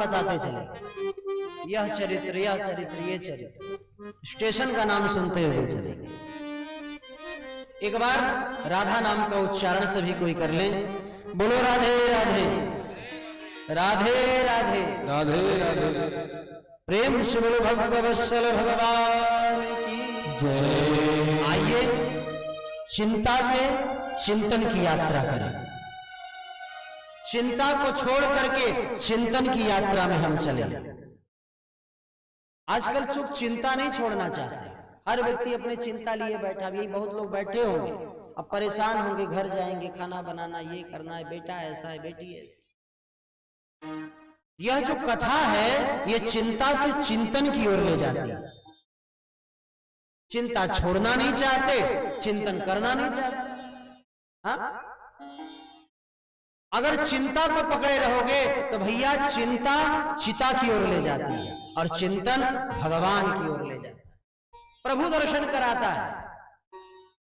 बताते चले, यह चरित्र, यह चरित्र, ये चरित्र, स्टेशन का नाम सुनते हुए चलेंगे। एक बार राधा नाम का उच्चारण सभी कोई कर ले। बोलो राधे राधे, राधे राधे, राधे राधे। प्रेम से बोलो भक्तवत्सल भगवान की जय। आइए चिंता से चिंतन की यात्रा करें, चिंता को छोड़ करके चिंतन की यात्रा में हम चले। आजकल चुप चिंता नहीं छोड़ना चाहते, हर व्यक्ति अपने चिंता लिए बैठा। भी बहुत लोग बैठे होंगे, अब परेशान होंगे, घर जाएंगे, खाना बनाना, ये करना है, बेटा ऐसा है, बेटी ऐसी। यह जो कथा है ये चिंता से चिंतन की ओर ले जाती है। चिंता छोड़ना नहीं चाहते, चिंतन करना नहीं चाहते। हाँ? अगर चिंता को पकड़े रहोगे तो भैया चिंता चिता की ओर ले जाती है और चिंतन भगवान की ओर ले जाता है, प्रभु दर्शन कराता है।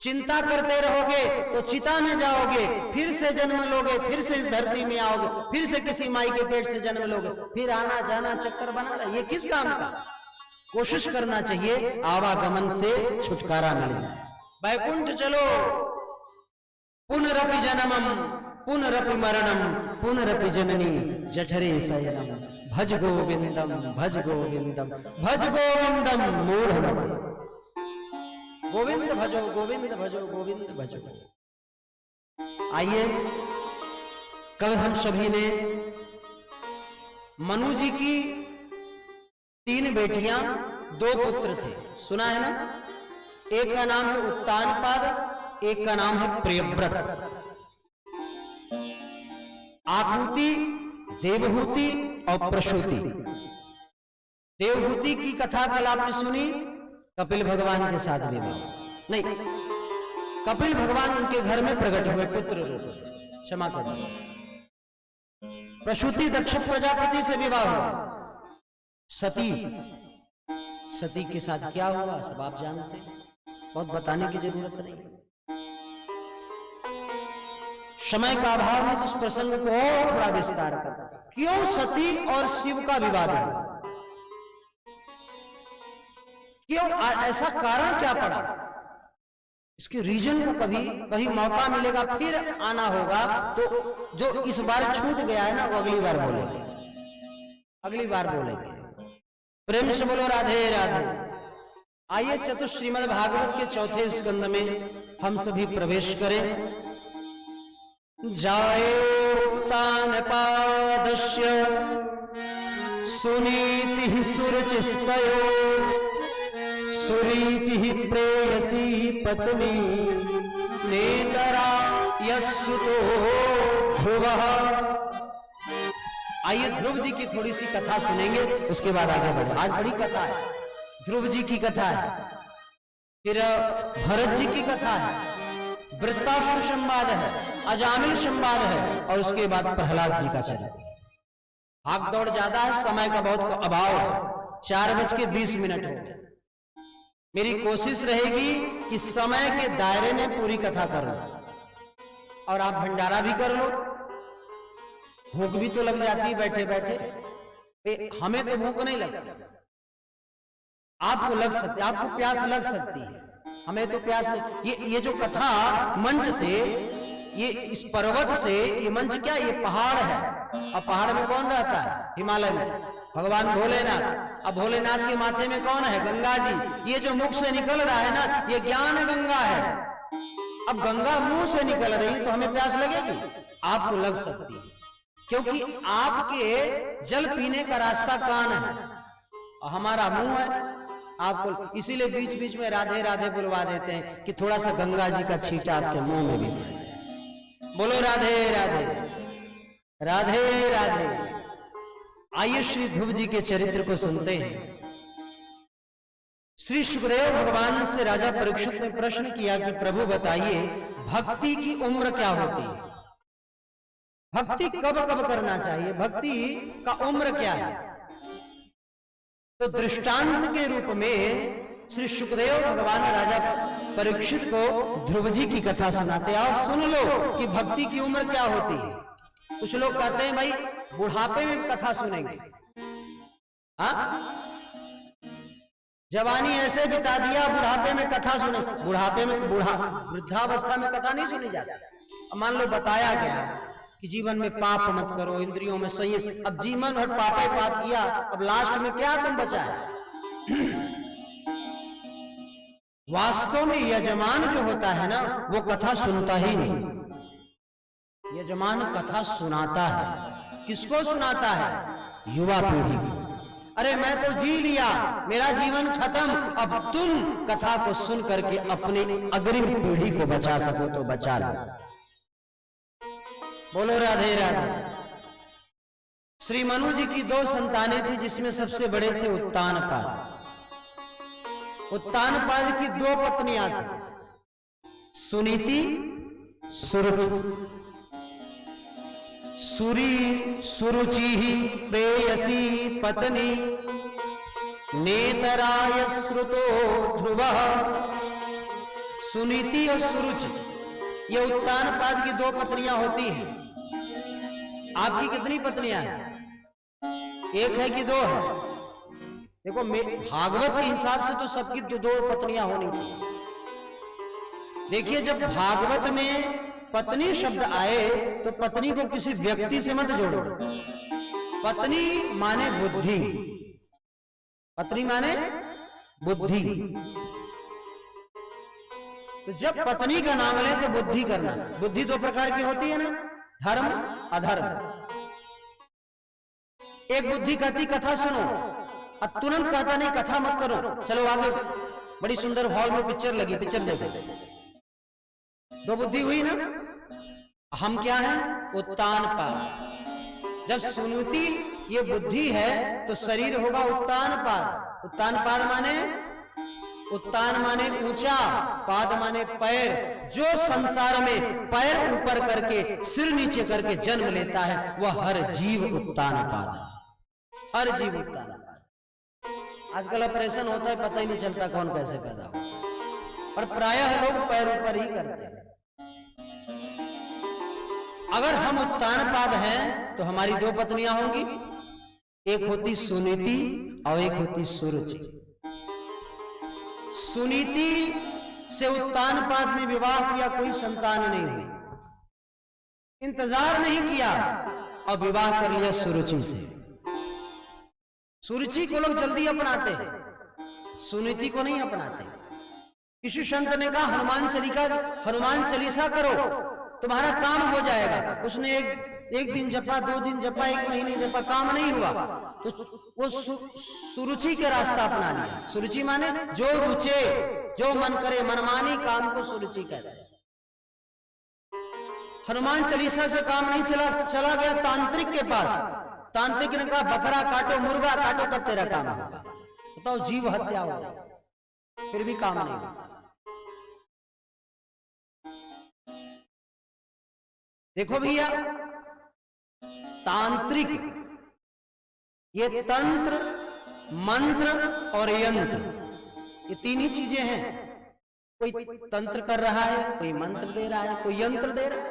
चिंता करते रहोगे तो चिता में जाओगे, फिर से जन्म लोगे, फिर से इस धरती में आओगे, फिर से किसी माई के पेट से जन्म लोगे, फिर आना जाना चक्कर बना रहा। ये किस काम का? कोशिश करना चाहिए आवागमन से छुटकारा मिल जाए। वैकुंठ चलो, पुनरपि जन्मम पुनरपि मरणम पुनरपि जननी जठरे शयनम, भज गोविंदम भज गोविंदम भज गोविंदम मूढ़मते। गोविंद भजो, गोविंद भजो, गोविंद भजो। आइए, कल हम सभी ने मनु जी की 3 बेटियां 2 पुत्र थे, सुना है ना? एक का नाम है उत्तानपाद, एक का नाम है प्रियव्रत। आकुति, देवहूति और प्रसूति। देवहूति की कथा कल आपने सुनी, कपिल भगवान के साथ विवाह नहीं, कपिल भगवान उनके घर में प्रकट हुए पुत्र रूप में, क्षमा करिए। प्रसूति दक्ष प्रजापति से विवाह हुआ। सती, सती के साथ क्या हुआ सब आप जानते हैं, बहुत बताने की जरूरत नहीं। समय का अभाव में इस प्रसंग को और थोड़ा विस्तार कर, क्यों सती और शिव का विवाद हुआ, क्यों, ऐसा कारण क्या पड़ा? इसके रीजन को कभी मौका मिलेगा फिर आना होगा, तो जो इस बार छूट गया है ना वो अगली बार बोलेंगे, अगली बार बोलेंगे। प्रेम से बोलो राधे राधे। आइए चतुर्थ श्रीमद् भागवत के 4थे स्कंद में हम सभी प्रवेश करें। जायोत्तानपादस्य सुनीतिः सुरुचिस्तयो, सुरीचिः प्रेयसी पत्नी, नेतरा यस्सुतो ध्रुवः। आइए ध्रुव जी की थोड़ी सी कथा सुनेंगे, उसके बाद आगे बढ़े। आज बड़ी कथा है, ध्रुव जी की कथा है, फिर भरत जी की कथा है, वृत्तासुर संवाद है, अजामिल संवाद है, और उसके बाद प्रहलाद जी का चरित्र। भाग दौड़ ज्यादा है, समय का बहुत अभाव है, 4:20 हो गए। मेरी कोशिश रहेगी कि समय के दायरे में पूरी कथा कर लो, और आप भंडारा भी कर लो। भूख भी तो लग जाती है बैठे बैठे, हमें तो भूख नहीं लगती, आपको लग सकती, आपको प्यास लग सकती है, हमें तो प्यास नहीं। ये जो कथा मंच से, ये इस पर्वत से, ये मंच क्या, ये पहाड़ है, और पहाड़ में कौन रहता है? हिमालय में भगवान भोलेनाथ। अब भोलेनाथ के माथे में कौन है? गंगा जी। ये जो मुख से निकल रहा है ना, ये ज्ञान गंगा है। अब गंगा मुंह से निकल रही तो हमें प्यास लगेगी? आपको लग सकती है, क्योंकि आपके जल पीने का रास्ता कान है और हमारा मुंह है। आपको इसीलिए बीच बीच में राधे राधे बुलवा देते हैं कि थोड़ा सा गंगा जी का छींटा आपके मुंह में भी। बोलो राधे राधे, राधे राधे। आइए श्री ध्रुव जी के चरित्र को सुनते हैं। श्री सुखदेव भगवान से राजा परीक्षित ने प्रश्न किया कि प्रभु बताइए, भक्ति की उम्र क्या होती है? भक्ति कब कब करना चाहिए? भक्ति का उम्र क्या है? तो दृष्टांत के रूप में श्री सुखदेव भगवान राजा परीक्षित को ध्रुव जी की कथा सुनाते। आओ सुन लो कि भक्ति की उम्र क्या होती है। कुछ लोग कहते हैं भाई बुढ़ापे में कथा सुनेंगे, हाँ, जवानी ऐसे बिता दिया, बुढ़ापे में कथा सुने। बुढ़ापे में वृद्धावस्था में कथा नहीं सुनी जाती। अब मान लो बताया गया कि जीवन में पाप मत करो, इंद्रियों में संयम। अब जीवन भर पाप ही पाप किया, अब लास्ट में क्या तुम बचा है? वास्तव में यजमान जो होता है ना, वो कथा सुनता ही नहीं। यजमान कथा सुनाता है। किसको सुनाता है? युवा पीढ़ी को। अरे मैं तो जी लिया, मेरा जीवन खत्म, अब तुम कथा को सुन करके अपने अग्रिम पीढ़ी को बचा सको तो बचा लो। बोलो राधे राधे। श्री मनु जी की 2 संतानें थी, जिसमें सबसे बड़े थे उत्तानपाद। उत्तानपाद की 2 पत्नियां थी, सुनीति, सुरुचि। सुरी सुरुचि ही प्रेयसी पत्नी, नेतराय श्रुतो ध्रुव। सुनीति और सुरुचि, ये उत्तानपाद की 2 पत्नियां होती हैं। आपकी कितनी पत्नियां हैं? 1 है कि 2 है? देखो, भागवत के हिसाब से तो सबकी 2 पत्नियां होनी चाहिए। देखिए, जब भागवत में पत्नी शब्द आए तो पत्नी को किसी व्यक्ति से मत जोड़ो। पत्नी माने बुद्धि। पत्नी माने बुद्धि। तो जब पत्नी का नाम ले तो बुद्धि करना। बुद्धि 2 प्रकार की होती है ना, धर्म अधर्म। एक बुद्धि कहती कथा सुनो, अब तुरंत कहता नहीं कथा मत करो, चलो आगे। बड़ी सुंदर हॉल में पिक्चर लगी, पिक्चर देखो। 2 बुद्धि हुई ना। हम क्या हैं? उत्तानपाद। जब सुनीति ये बुद्धि है तो शरीर होगा उत्तानपाद। उत्तानपाद माने, उत्तान माने ऊंचा, पाद माने पैर। जो संसार में पैर ऊपर करके सिर नीचे करके जन्म लेता है वह हर जीव उत्तानपाद है। हर जीव उत्तानपाद। आजकल ऑपरेशन होता है, पता ही नहीं चलता कौन कैसे पैदा हो, और प्रायः लोग पैर ऊपर ही करते हैं। अगर हम उत्तानपाद हैं तो हमारी 2 पत्नियां होंगी, एक होती सुनीति और एक होती सुरुचि। सुनीति से उत्तानपाद ने विवाह किया, कोई संतान नहीं हुई, इंतजार नहीं किया और विवाह कर लिया सुरुचि से। सुरुचि को लोग जल्दी अपनाते हैं, सुनीति को नहीं अपनाते। किसी संत ने कहा हनुमान चालीसा करो, तुम्हारा काम हो जाएगा। उसने एक दिन जपा, 2 दिन जपा, 1 महीने जपा, काम नहीं हुआ तो वो सुरुचि के रास्ता अपना लिया। सुरुचि माने जो रुचे, जो मन करे, मनमानी काम को सुरुचि कहते हैं। हनुमान चालीसा से काम नहीं चला गया तांत्रिक के पास। तांत्रिक ने कहा बकरा काटो, मुर्गा काटो, तब तेरा काम होगा। बताओ, जीव हत्या हो रहा, फिर भी काम नहीं हुआ। देखो भैया, तांत्रिक, ये तंत्र, मंत्र और यंत्र, ये 3 ही चीजें हैं। कोई तंत्र कर रहा है, कोई मंत्र दे रहा है, कोई यंत्र दे रहा है,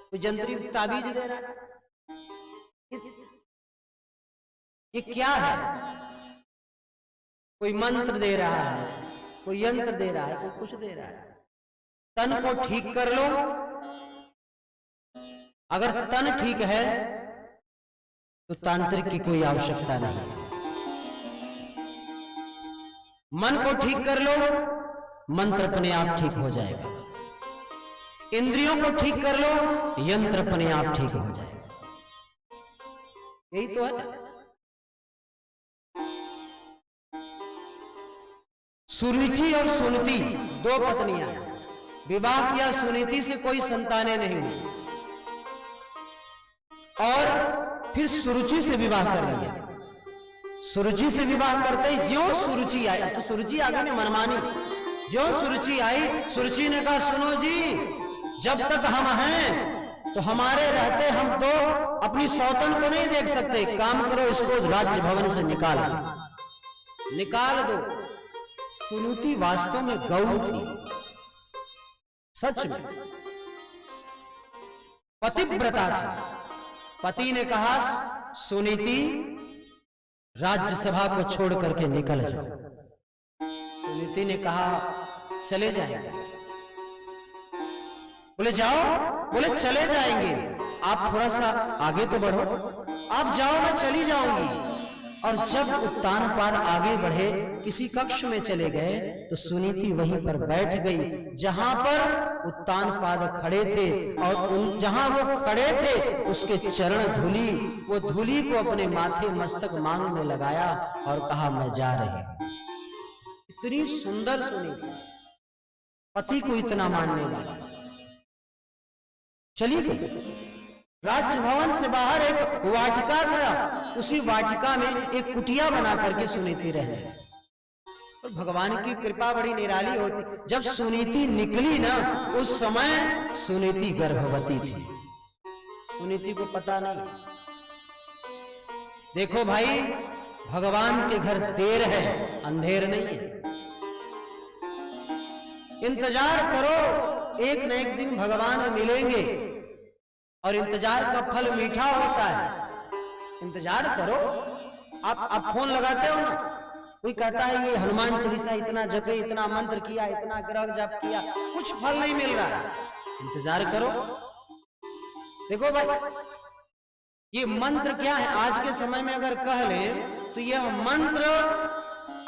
कोई जंत्री ताबीज दे रहा है। ये क्या है? कोई मंत्र दे रहा है, कोई यंत्र दे रहा है, कोई कुछ दे रहा है। तन को ठीक कर लो। अगर तन ठीक है तो तांत्रिक की कोई आवश्यकता नहीं। मन को ठीक कर लो, मंत्र अपने आप ठीक हो जाएगा। इंद्रियों को ठीक कर लो, यंत्र अपने आप ठीक हो जाएगा। यही तो है। सुरुचि और सुनीति 2 पत्नियां हैं। विवाह किया सुनीति से, कोई संतानें नहीं हुई, और फिर सुरुचि से विवाह कर लिया। सुरुचि से विवाह करते ही ज्यों सुरुचि आई, तो सुरुचि आ गई ना मनमानी। ज्यों सुरुचि आई, सुरुचि ने कहा सुनो जी, जब तक हम हैं तो हमारे रहते हम तो अपनी सौतन को नहीं देख सकते। काम करो, इसको राज्य भवन से निकाल दो। सुनीति वास्तव में गौ थी, सच में पतिव्रता थी। पति ने कहा सुनीति राज्यसभा को छोड़ करके निकल जाओ। सुनीति ने कहा चले जाएंगे। बोले जाओ, बोले चले जाएंगे, आप थोड़ा सा आगे तो बढ़ो, आप जाओ मैं चली जाऊंगी। और जब उत्तानपाद आगे बढ़े, किसी कक्ष में चले गए, तो सुनीति वहीं पर बैठ गई जहां पर उत्तानपाद खड़े थे। और जहां वो खड़े थे उसके चरण धूली, वो धूली को अपने माथे मस्तक मांग में लगाया और कहा मैं जा रही। इतनी सुंदर सुनीति, पति को इतना मानने वाला, चली गई। राजभवन से बाहर एक वाटिका था, उसी वाटिका में एक कुटिया बना करके सुनीति रहने। और भगवान की कृपा बड़ी निराली होती, जब सुनीति निकली ना, उस समय सुनीति गर्भवती थी। सुनीति को पता नहीं। देखो भाई, भगवान के घर देर है, अंधेर नहीं है। इंतजार करो, एक न एक दिन भगवान मिलेंगे, और इंतजार का फल मीठा होता है। इंतजार करो। आप फोन लगाते हो ना, कोई कहता है ये हनुमान चालीसा इतना जपे, इतना मंत्र किया, इतना ग्रह जप किया, कुछ फल नहीं मिल रहा है, इंतजार करो। देखो भाई, ये मंत्र क्या है, आज के समय में अगर कह ले तो यह मंत्र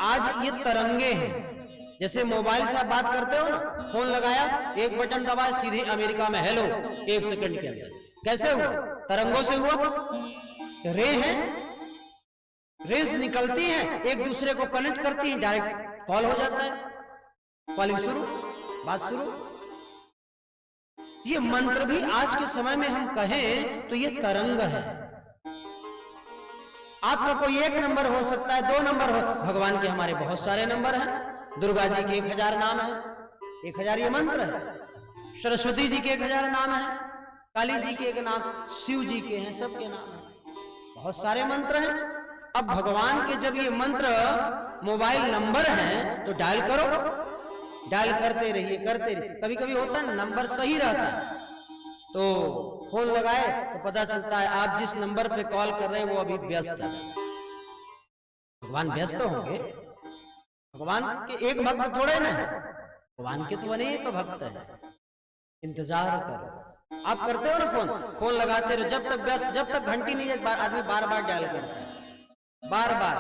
आज ये तरंगे हैं। जैसे मोबाइल से आप बात करते हो ना, फोन लगाया, एक बटन दबाया, सीधे अमेरिका में हेलो, 1 सेकंड के अंदर। कैसे हुआ? तरंगों से हुआ। रे हैं, रेस निकलती हैं, एक दूसरे को कनेक्ट करती हैं, डायरेक्ट कॉल हो जाता है, कॉलिंग शुरू, बात शुरू। ये मंत्र भी आज के समय में हम कहें तो ये तरंग है। आपका कोई एक नंबर हो सकता है, 2 नंबर हो, भगवान के हमारे बहुत सारे नंबर हैं। दुर्गा जी के 1000 नाम है, 1000 ये मंत्र है। सरस्वती जी के 1000 नाम है, काली जी के 1 नाम, शिव जी के हैं, सबके नाम है, बहुत सारे मंत्र हैं। अब भगवान के जब ये मंत्र मोबाइल नंबर हैं तो डायल करो, डायल करते रहिए, करते रहिए। कभी कभी होता है नंबर सही रहता है, तो फोन लगाए तो पता चलता है आप जिस नंबर पे कॉल कर रहे हैं वो अभी व्यस्त है। भगवान व्यस्त होंगे? भगवान के एक भक्त थोड़े ना है, भगवान के तो अनेक भक्त है। इंतजार करो। आप करते हो ना फोन लगाते रहो, जब तक व्यस्त, जब तक घंटी नहीं जाती, आदमी बार बार डायल करता है, बार बार।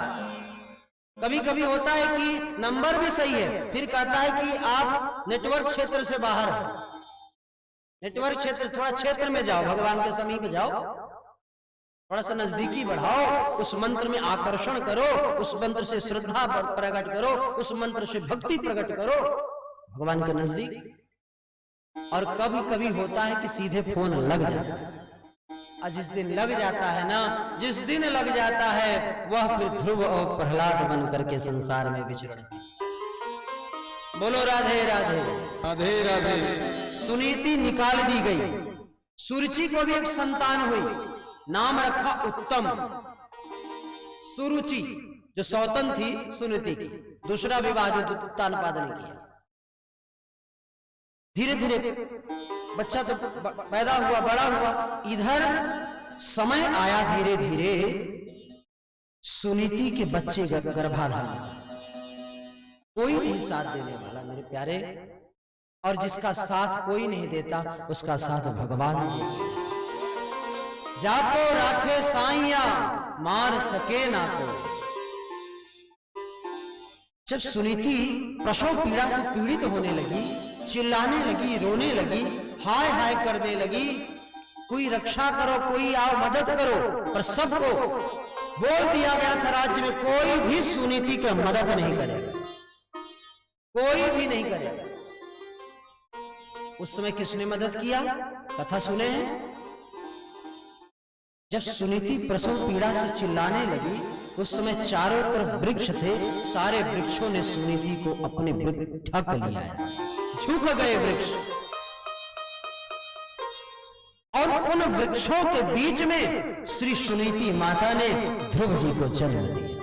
कभी कभी होता है कि नंबर भी सही है, फिर कहता है कि आप नेटवर्क क्षेत्र से बाहर है। नेटवर्क क्षेत्र, थोड़ा क्षेत्र में जाओ, भगवान के समीप जाओ, थोड़ा सा नजदीकी बढ़ाओ, उस मंत्र में आकर्षण करो, उस मंत्र से श्रद्धा प्रकट करो, उस मंत्र से भक्ति प्रकट करो भगवान के नजदीक। और कभी कभी होता है कि सीधे फोन लग जाता है, और जिस दिन लग जाता है ना, जिस दिन लग जाता है, वह फिर ध्रुव और प्रहलाद बन करके संसार में विचरण। बोलो राधे राधे, राधे राधे। सुनीति निकाल दी गई। सुरुचि को भी एक संतान हुई, नाम रखा उत्तम। सुरुचि जो सौतन थी सुनीति की, दूसरा विवाह जो उत्तानपाद ने किया। धीरे धीरे बच्चा तो पैदा हुआ, बड़ा हुआ। इधर समय आया, धीरे धीरे सुनीति के बच्चे गर्भाधान। कोई नहीं साथ देने वाला मेरे प्यारे, और जिसका साथ कोई नहीं देता उसका साथ भगवान देता। जाको राखे साइया मार सके ना को। जब सुनीति प्रसव पीड़ा से पीड़ित होने लगी, चिल्लाने लगी, रोने लगी, हाय हाय करने लगी, कोई रक्षा करो, कोई आओ मदद करो, पर सबको बोल दिया गया था राज्य में कोई भी सुनीति की मदद नहीं करेगा, कोई भी नहीं करेगा। उस समय किसने मदद किया? कथा सुने हैं। जब सुनीति प्रसव पीड़ा से चिल्लाने लगी, उस समय चारों तरफ वृक्ष थे, सारे वृक्षों ने सुनीति को अपने ढक लिया है, झुक गए वृक्ष। और उन वृक्षों के बीच में श्री सुनीति माता ने ध्रुव जी को जन्म दिया।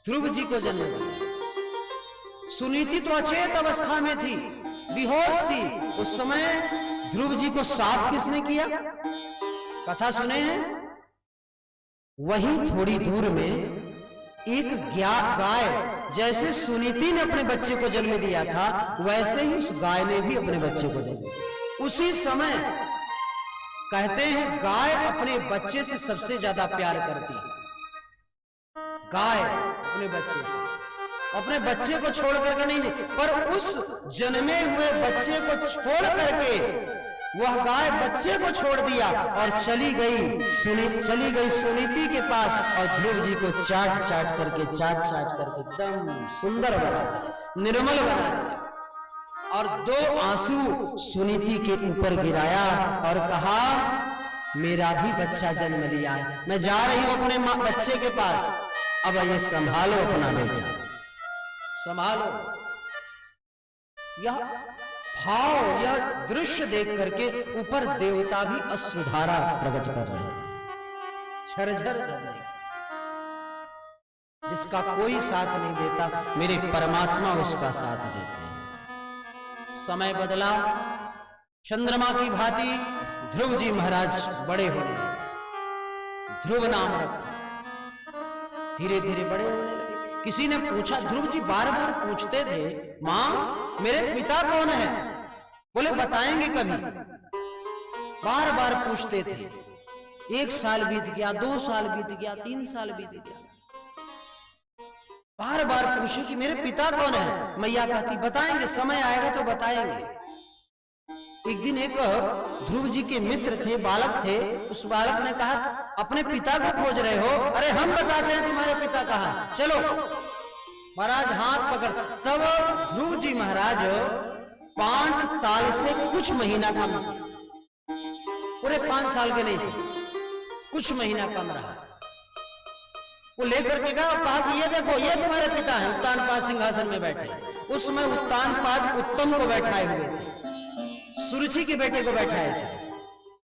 ध्रुव जी को जन्म दिया। सुनीति तो अचेत अवस्था में थी, बेहोश थी। उस समय ध्रुव जी को साफ किसने किया? कथा सुने हैं? वहीं थोड़ी दूर में एक गाय, जैसे सुनीति ने अपने बच्चे को जन्म दिया था, वैसे ही उस गाय ने भी अपने बच्चे को जन्म दिया। उसी समय कहते हैं गाय अपने बच्चे से सबसे ज्यादा प्यार करती है। गाय अपने बच्चे से, अपने बच्चे को छोड़ करके नहीं, पर उस जन्मे हुए बच्चे को छोड़ करके वह गाय बच्चे को छोड़ दिया और चली गई सुनीति के पास, और ध्रुव जी को चाट चाट करके एकदम सुंदर बना दिया, निर्मल बना दिया, और 2 आंसू सुनीति के ऊपर गिराया और कहा, मेरा भी बच्चा जन्म लिया है, मैं जा रही हूं अपने बच्चे के पास, अब ये संभालो अपना बेटा, संभालो। यह भाव, यह दृश्य देख करके ऊपर देवता भी अश्रुधारा प्रकट कर रहे हैं, झरझर धरने, जिसका कोई साथ नहीं देता, मेरे परमात्मा उसका साथ देते हैं। समय बदला, चंद्रमा की भांति ध्रुव जी महाराज बड़े होने लगे, ध्रुव नाम रखा, धीरे धीरे बड़े होने लगे। किसी ने पूछा, ध्रुव जी बार बार पूछते थे, मां मेरे पिता कौन है? बोले बताएंगे कभी। बार बार पूछते थे, 1 साल बीत गया, 2 साल बीत गया, 3 साल बीत गया, बार बार पूछे कि मेरे पिता कौन है? मैया कहती बताएंगे, समय आएगा तो बताएंगे। एक दिन एक ध्रुव जी के मित्र थे, बालक थे, उस बालक ने कहा, अपने पिता को खोज रहे हो? अरे हम बताते हैं तुम्हारे पिता कहाँ है, चलो। महाराज हाथ पकड़, तब ध्रुव जी महाराज 5 साल से कुछ महीना कम, पूरे 5 साल के नहीं थे, कुछ महीना कम रहा। वो लेकर के गया और कहा कि ये देखो, ये तुम्हारे पिता हैं, उत्तानपाद सिंहासन में बैठे। उस समय उत्तानपाद उत्तम को बैठाए हुए थे, सुरुचि के बेटे को बैठाए थे।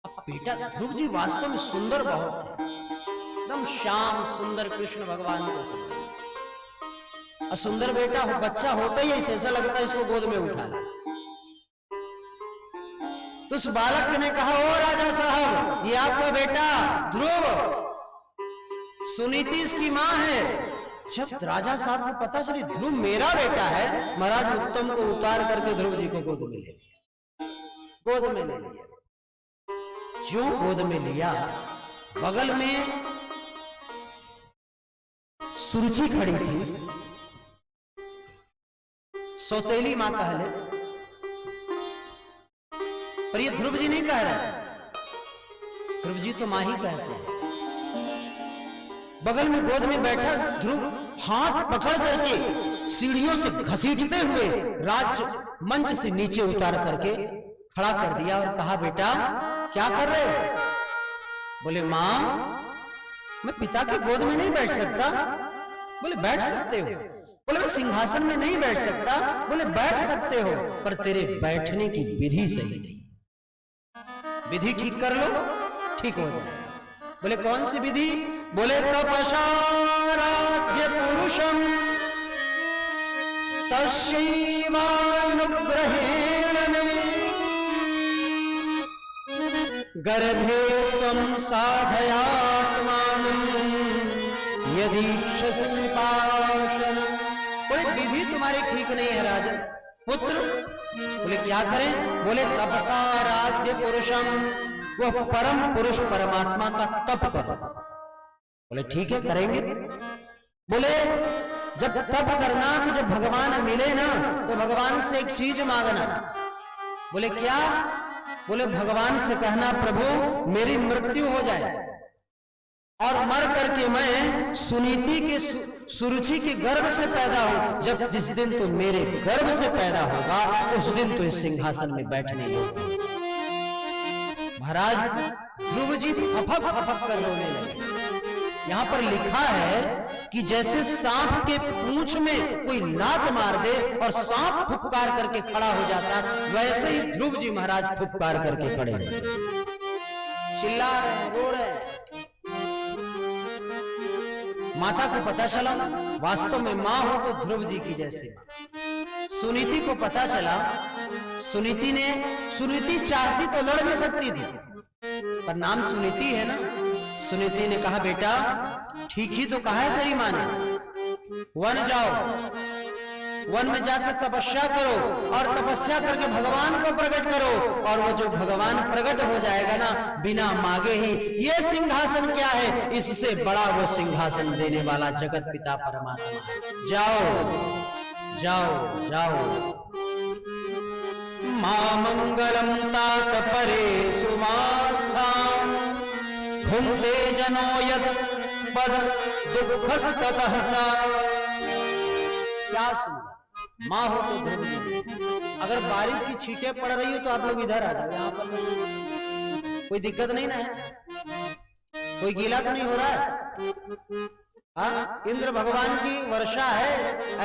अब बेटा ध्रुव जी वास्तव में सुंदर बहुत थे, एकदम श्याम सुंदर कृष्ण भगवान को समझ। सुंदर बेटा हो, बच्चा होता ही ऐसा लगता है इसको गोद में उठा ले। तो उस बालक ने कहा, ओ राजा साहब, ये आपका बेटा ध्रुव, सुनीति इसकी मां है। जब राजा साहब को पता चली ध्रुव मेरा बेटा है, महाराज उत्तम को उतार करके ध्रुव जी को गोद में ले लिया, गोद में ले लिया। जो गोद में लिया, बगल में सुरुचि खड़ी थी, सौतेली मां कह ले, पर ये ध्रुव जी नहीं कह रहे, ध्रुव जी तो मां ही कहते हैं। बगल में गोद में बैठा ध्रुव हाथ पकड़ करके सीढ़ियों से घसीटते हुए राज मंच से नीचे उतार करके खड़ा कर दिया और कहा, बेटा क्या कर रहे हो? बोले मां, मैं पिता के गोद में नहीं बैठ सकता। बोले बैठ सकते हो। बोले मैं सिंहासन में नहीं बैठ सकता। बोले बैठ सकते हो, पर तेरे बैठने की विधि सही नहीं, विधि ठीक कर लो, ठीक हो जाए। बोले कौन सी विधि? बोले तपसाराध्य पुरुषम तस्यैवानुग्रहेण गर्भे त्वं साधयात्मानं यदीक्षसि कृपाशनं। बोले विधि तुम्हारी ठीक नहीं है राजन पुत्र। बोले क्या करें? बोले तपसाराध्य पुरुषम, वह परम पुरुष परमात्मा का तप करो। बोले ठीक है करेंगे। बोले जब तप करना तो जब भगवान मिले ना तो भगवान से एक चीज मांगना। बोले क्या? बोले भगवान से कहना प्रभु मेरी मृत्यु हो जाए और मर करके मैं सुनीति के सुरुचि के गर्भ से पैदा हो। जब जिस दिन तो मेरे गर्भ से पैदा होगा उस दिन तो इस सिंहासन में बैठने योग्य। महाराज ध्रुव जी फपक फपक कर रोने लगे। यहां पर लिखा है कि जैसे सांप के पूंछ में कोई लात मार दे और सांप फुफकार करके खड़ा हो जाता, वैसे ही ध्रुव जी महाराज फुफकार करके खड़े हो गए, चिल्ला रहे हैं, रो रहे हैं। माता को पता चला वास्तव में मां हो तो ध्रुव जी की जैसी मां। सुनीति को पता चला, सुनीति चाहती तो लड़ भी सकती थी, पर नाम सुनीति है ना, सुनीति ने कहा बेटा ठीक ही तो कहा है तेरी माँ ने, वन जाओ, वन में जाकर तपस्या करो और तपस्या करके भगवान को प्रकट करो, और वो जो भगवान प्रकट हो जाएगा ना बिना मांगे ही, ये सिंहासन क्या है, इससे बड़ा वो सिंहासन देने वाला जगत पिता परमात्मा है। जाओ जाओ जाओ। मां मंगलम तात परे सुमास्थाम घुमते जनो यद पद दुःखस्ततः सा। क्या सुंदर माँ हो तो ध्रुव। अगर बारिश की छींटें पड़ रही हो तो आप लोग इधर आ जाओ, यहाँ पर कोई दिक्कत नहीं ना है, कोई गीला तो नहीं हो रहा है। हाँ, इंद्र भगवान की वर्षा है,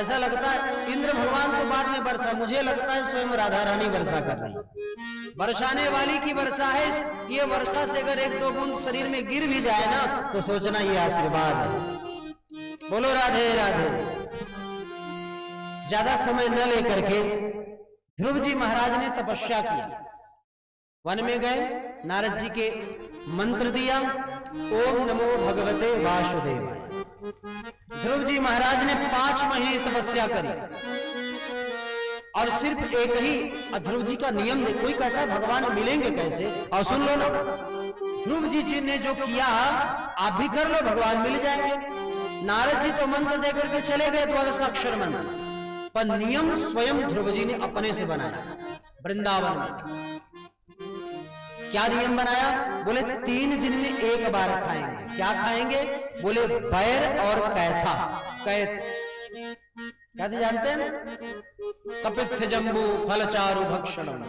ऐसा लगता है इंद्र भगवान तो बाद में वर्षा, मुझे लगता है स्वयं राधा रानी वर्षा कर रही है, बरसाने वाली की वर्षा है। ये वर्षा से अगर एक दो बूंद शरीर में गिर भी जाए ना तो सोचना ये आशीर्वाद है। बोलो राधे राधे। ज्यादा समय न लेकर के ध्रुव जी महाराज ने तपस्या किया, वन में गए, नारद जी के मंत्र दिया, ओम नमो भगवते वासुदेवाय। ध्रुव जी महाराज ने 5 महीने तपस्या करी और सिर्फ एक ही ध्रुव जी का नियम दे। कोई कहता है भगवान मिलेंगे कैसे, और सुन लो ना ध्रुव जी ने जो किया आप भी कर लो, भगवान मिल जाएंगे। नारद जी तो मंत्र देकर के चले गए 12 अक्षर मंत्र, पर नियम स्वयं ध्रुव जी ने अपने से बनाया। वृंदावन में क्या नियम बनाया, बोले 3 दिन में एक बार खाएंगे। क्या खाएंगे, बोले बैर और कैथा। कैथ कहते जानते हैं ना, कपित्थ जम्बू फल चारु भक्षणम।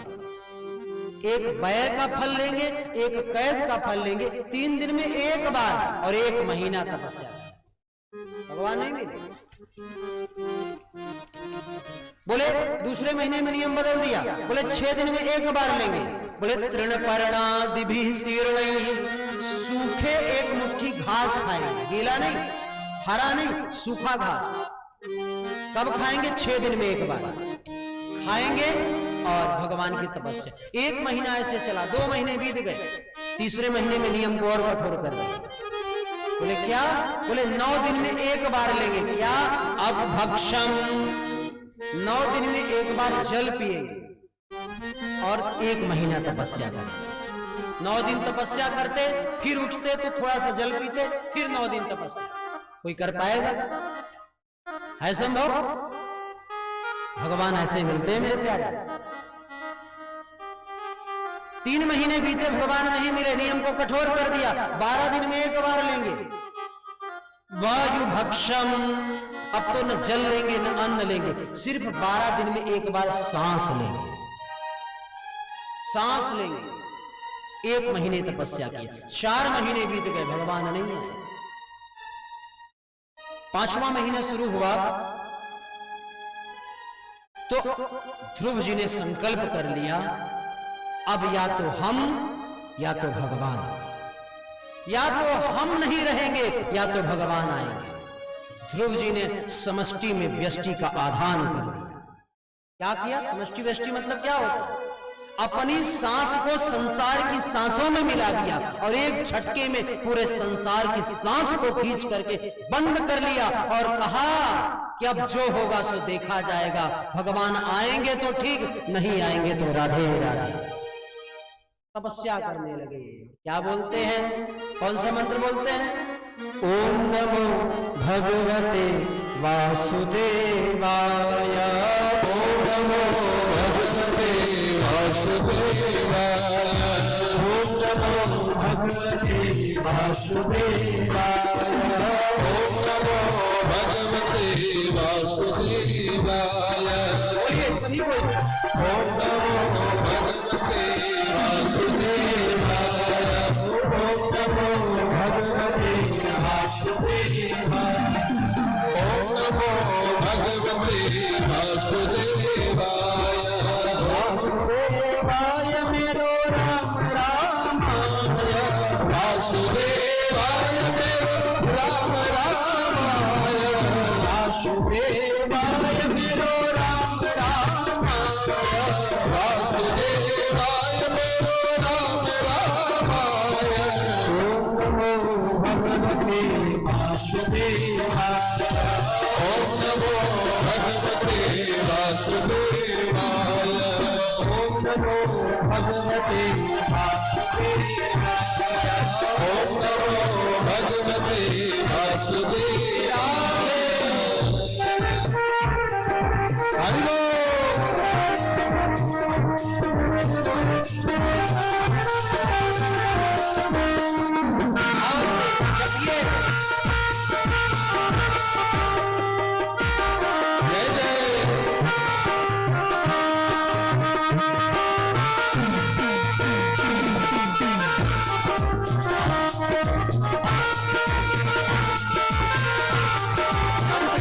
एक बैर का फल लेंगे, एक कैथ का फल लेंगे, 3 दिन में एक बार, और 1 महीना तपस्या करें, भगवान नहीं मिले। बोले दूसरे महीने में नियम बदल दिया, बोले 6 दिन में एक बार लेंगे। बोले तृणपर्णादिभिः शीर्णैः, सूखे 1 मुट्ठी घास खाएंगे, गीला नहीं, हरा नहीं, सूखा घास। कब खाएंगे, 6 दिन में एक बार खाएंगे, और भगवान की तपस्या। 1 महीना ऐसे चला, 2 महीने बीत गए, तीसरे महीने में नियम को और कठोर कर दिया। बोले क्या, बोले 9 दिन में एक बार लेंगे। क्या, अब भक्षम, 9 दिन में एक बार जल पिएंगे और 1 महीना तपस्या करें। 9 दिन तपस्या करते, फिर उठते तो थोड़ा सा जल पीते, फिर 9 दिन तपस्या। कोई कर पाएगा, है संभव? भगवान ऐसे मिलते हैं मेरे प्यारे। 3 महीने बीते, भगवान नहीं मिले, नियम को कठोर कर दिया, 12 दिन में एक बार लेंगे। वायु भक्षम, अब तो न जल लेंगे न अन्न लेंगे, सिर्फ 12 दिन में एक बार सांस लेंगे, सांस लेंगे। 1 महीने तपस्या किया, 4 महीने बीत गए, भगवान नहीं आए। 5वां महीना शुरू हुआ तो ध्रुव जी ने संकल्प कर लिया, अब या तो हम या तो भगवान, या तो हम नहीं रहेंगे या तो भगवान आएंगे। ध्रुव जी ने समष्टि में व्यष्टि का आधान कर दिया। क्या किया, समष्टि व्यष्टि मतलब क्या होता है, अपनी सांस को संसार की सांसों में मिला दिया और एक झटके में पूरे संसार की सांस को खींच करके बंद कर लिया और कहा कि अब जो होगा सो देखा जाएगा, भगवान आएंगे तो ठीक, नहीं आएंगे तो राधे राधे। तपस्या करने लगे। क्या बोलते हैं, कौन सा मंत्र बोलते हैं, ओम नमो भगवते वासुदेवाय, ओम नमो भगवते वासुदेवाय, ओम नमो भगवते वासुदेवाय, ओम नमो भगवते वासुदेवाय। बोलिए सभी बोलिए, ओम नमो भगवते वासुदेवाय, ओम नमो भगवते वासुदेवाय, ओम नमो भगवते वासुदेवाय। वासुदेवाय मेरो राम रामाय, वासुदेवाय मेरो राम रामाय, वासुदेवाय मेरो राम रामाय, वासुदेवाय मेरो राम रामाय। ओम नमो ओम नमो भगवते वासुदेवाय ओम नमो भगवते ओम नमो भगवते वासुदेवाय हरि बोल।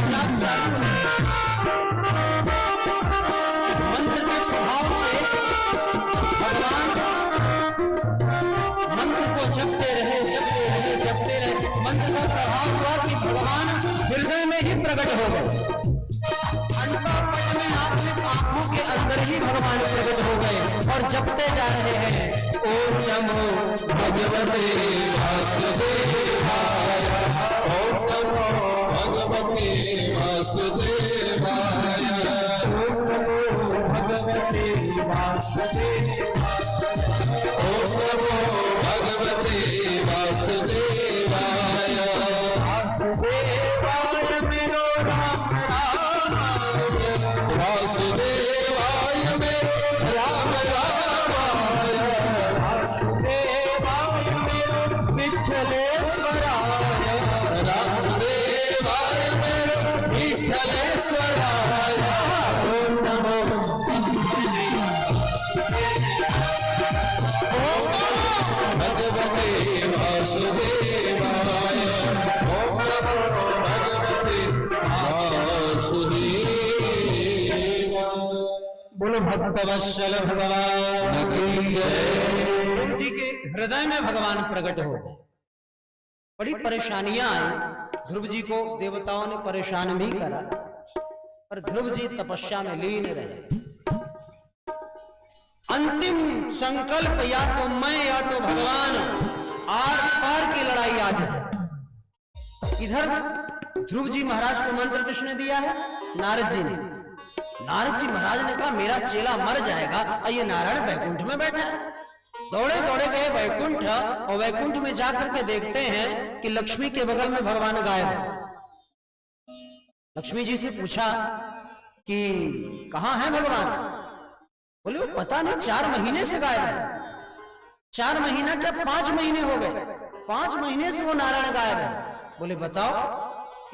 जय जय मंत्र के प्रभाव से भगवान मंत्र को जपते रहे मंत्र का प्रभाव हुआ कि भगवान हृदय में ही प्रकट हो गए। अंतःपट में आपने आंखों के अंदर ही भगवान प्रकट हो गए और जपते जा रहे हैं ओम नमो भगवते वासुदेवाय ओम नमो भगवते वासुदेवाय ओम नमो भगवते ओम नमो भगवते वासुदेवाय वासुदेवाय मेरो राम वासुदेवाय मेरो राम रामाय वासुदेवाय मेरो विठ्ठलेश्वराय रामदेवाय मेरो विठ्ठलेश्वराय ओम नमो भगवते वासुदेवाय ओम नमो भगवते वासुदेवाय। बोलो भक्तवत्सल भगवान की जय। ध्रुव जी के हृदय में भगवान प्रकट हो गए। बड़ी परेशानियां आई ध्रुव जी को, देवताओं ने परेशान भी करा, पर ध्रुव जी तपस्या में लीन रहे। अंतिम संकल्प या तो मैं या तो भगवान, आर पार की लड़ाई आज है। इधर ध्रुव जी महाराज को मंत्र किसने दिया है? नारद जी ने। नारद जी महाराज ने कहा मेरा चेला मर जाएगा और ये नारायण बैकुंठ में बैठा है। दौड़े दौड़े गए बैकुंठ और बैकुंठ में जाकर के देखते हैं कि लक्ष्मी के बगल में भगवान गायब है। लक्ष्मी जी से पूछा कि कहां है भगवान? बोले वो पता नहीं, 4 महीने से गायब है। 4 महीना क्या 5 महीने हो गए, 5 महीने से वो नारायण गायब है। बोले बताओ,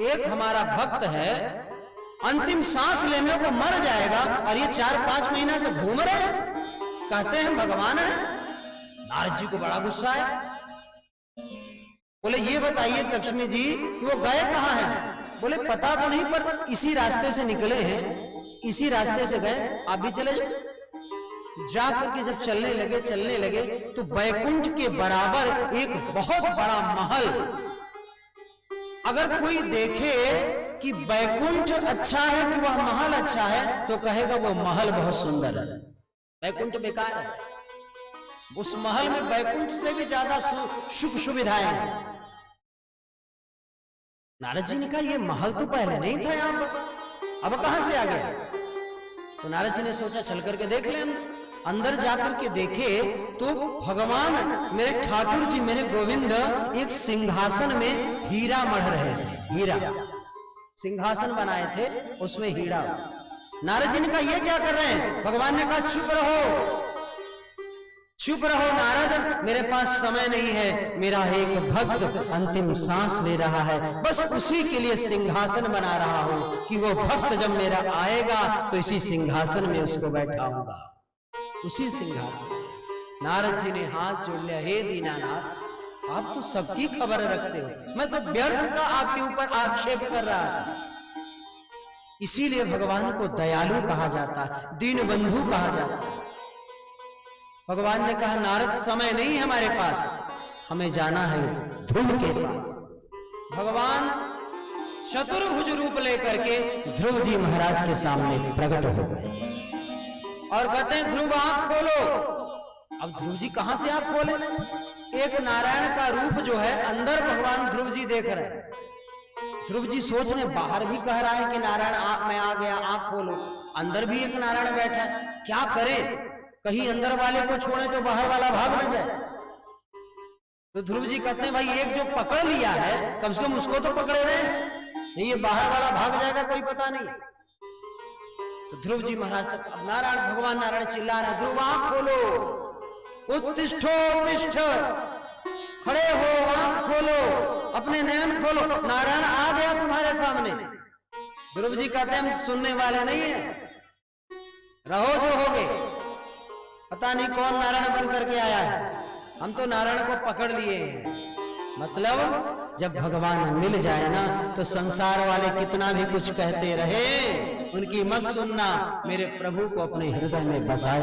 एक हमारा भक्त है अंतिम सांस लेने को मर जाएगा और ये 4-5 महीना से घूम रहे हैं, कहते हैं भगवान है। नारद जी को बड़ा गुस्सा है। बोले ये बताइए लक्ष्मी जी वो गए कहां हैं? बोले पता तो नहीं, पर इसी रास्ते से निकले हैं, इसी रास्ते से गए, आप भी चले जाओ। जाकर के जब चलने लगे तो बैकुंठ के बराबर एक बहुत बड़ा महल, अगर कोई देखे कि बैकुंठ अच्छा है कि वह महल अच्छा है तो कहेगा वो महल बहुत सुंदर है, बैकुंठ बेकार है। उस महल में बैकुंठ से भी ज्यादा सुख सुविधाएं हैं। नारद जी ने कहा ये महल तो पहले नहीं था यहां पर, अब कहां से आ गया? तो नारद जी ने सोचा चल करके देख ले। अंदर जाकर के देखे तो भगवान मेरे ठाकुर जी, मेरे गोविंद एक सिंहासन में हीरा मढ़ रहे थे। हीरा सिंहासन बनाए थे, उसमें हीरा। नारद जी ने कहा ये क्या कर रहे हैं? भगवान ने कहा चुप रहो नारद, मेरे पास समय नहीं है, मेरा एक भक्त अंतिम सांस ले रहा है, बस उसी के लिए सिंहासन बना रहा हूं कि वो भक्त जब मेरा आएगा तो इसी सिंहासन में उसको बैठाऊंगा, उसी सिंहासन। नारद जी ने हाथ जोड़ लिया, हे दीनानाथ आप तो सबकी खबर रखते हो, मैं तो व्यर्थ का आपके ऊपर आक्षेप कर रहा था। इसीलिए भगवान को दयालु कहा जाता है, दीन बंधु कहा जाता है। भगवान ने कहा नारद समय नहीं है हमारे पास, हमें जाना है ध्रुव के पास। भगवान चतुर्भुज रूप लेकर के ध्रुव जी महाराज के सामने प्रकट हो गए और कहते हैं ध्रुव आंख खोलो। अब ध्रुव जी कहां से आंख खोले? एक नारायण का रूप जो है अंदर भगवान ध्रुव जी देख रहे हैं। ध्रुव जी सोच रहे, बाहर भी कह रहा है कि नारायण मैं आ गया, आंख खोलो, अंदर भी एक नारायण बैठा है, क्या करे? कहीं अंदर वाले को छोड़े तो बाहर वाला भाग न जाए। तो ध्रुव जी कहते हैं, भाई एक जो पकड़ लिया है कम से कम उसको तो पकड़े रहे, नहीं ये बाहर वाला भाग जाएगा कोई पता नहीं। तो ध्रुव जी महाराज नारायण, भगवान नारायण चिल्ला रहे, ध्रुव आंख खोलो, उत्तिष्ठो उत्तिष्ठ, खड़े हो, आंख खोलो, अपने नयन खोलो, नारायण आ गया तुम्हारे सामने। ध्रुव जी कहते हैं, हम सुनने वाले नहीं है, रहो जो होगे, पता नहीं कौन नारायण बन करके आया है, हम तो नारायण को पकड़ लिए हैं। मतलब जब भगवान मिल जाए ना तो संसार वाले कितना भी कुछ कहते रहे उनकी मत सुनना, मेरे प्रभु को अपने हृदय में बसाए।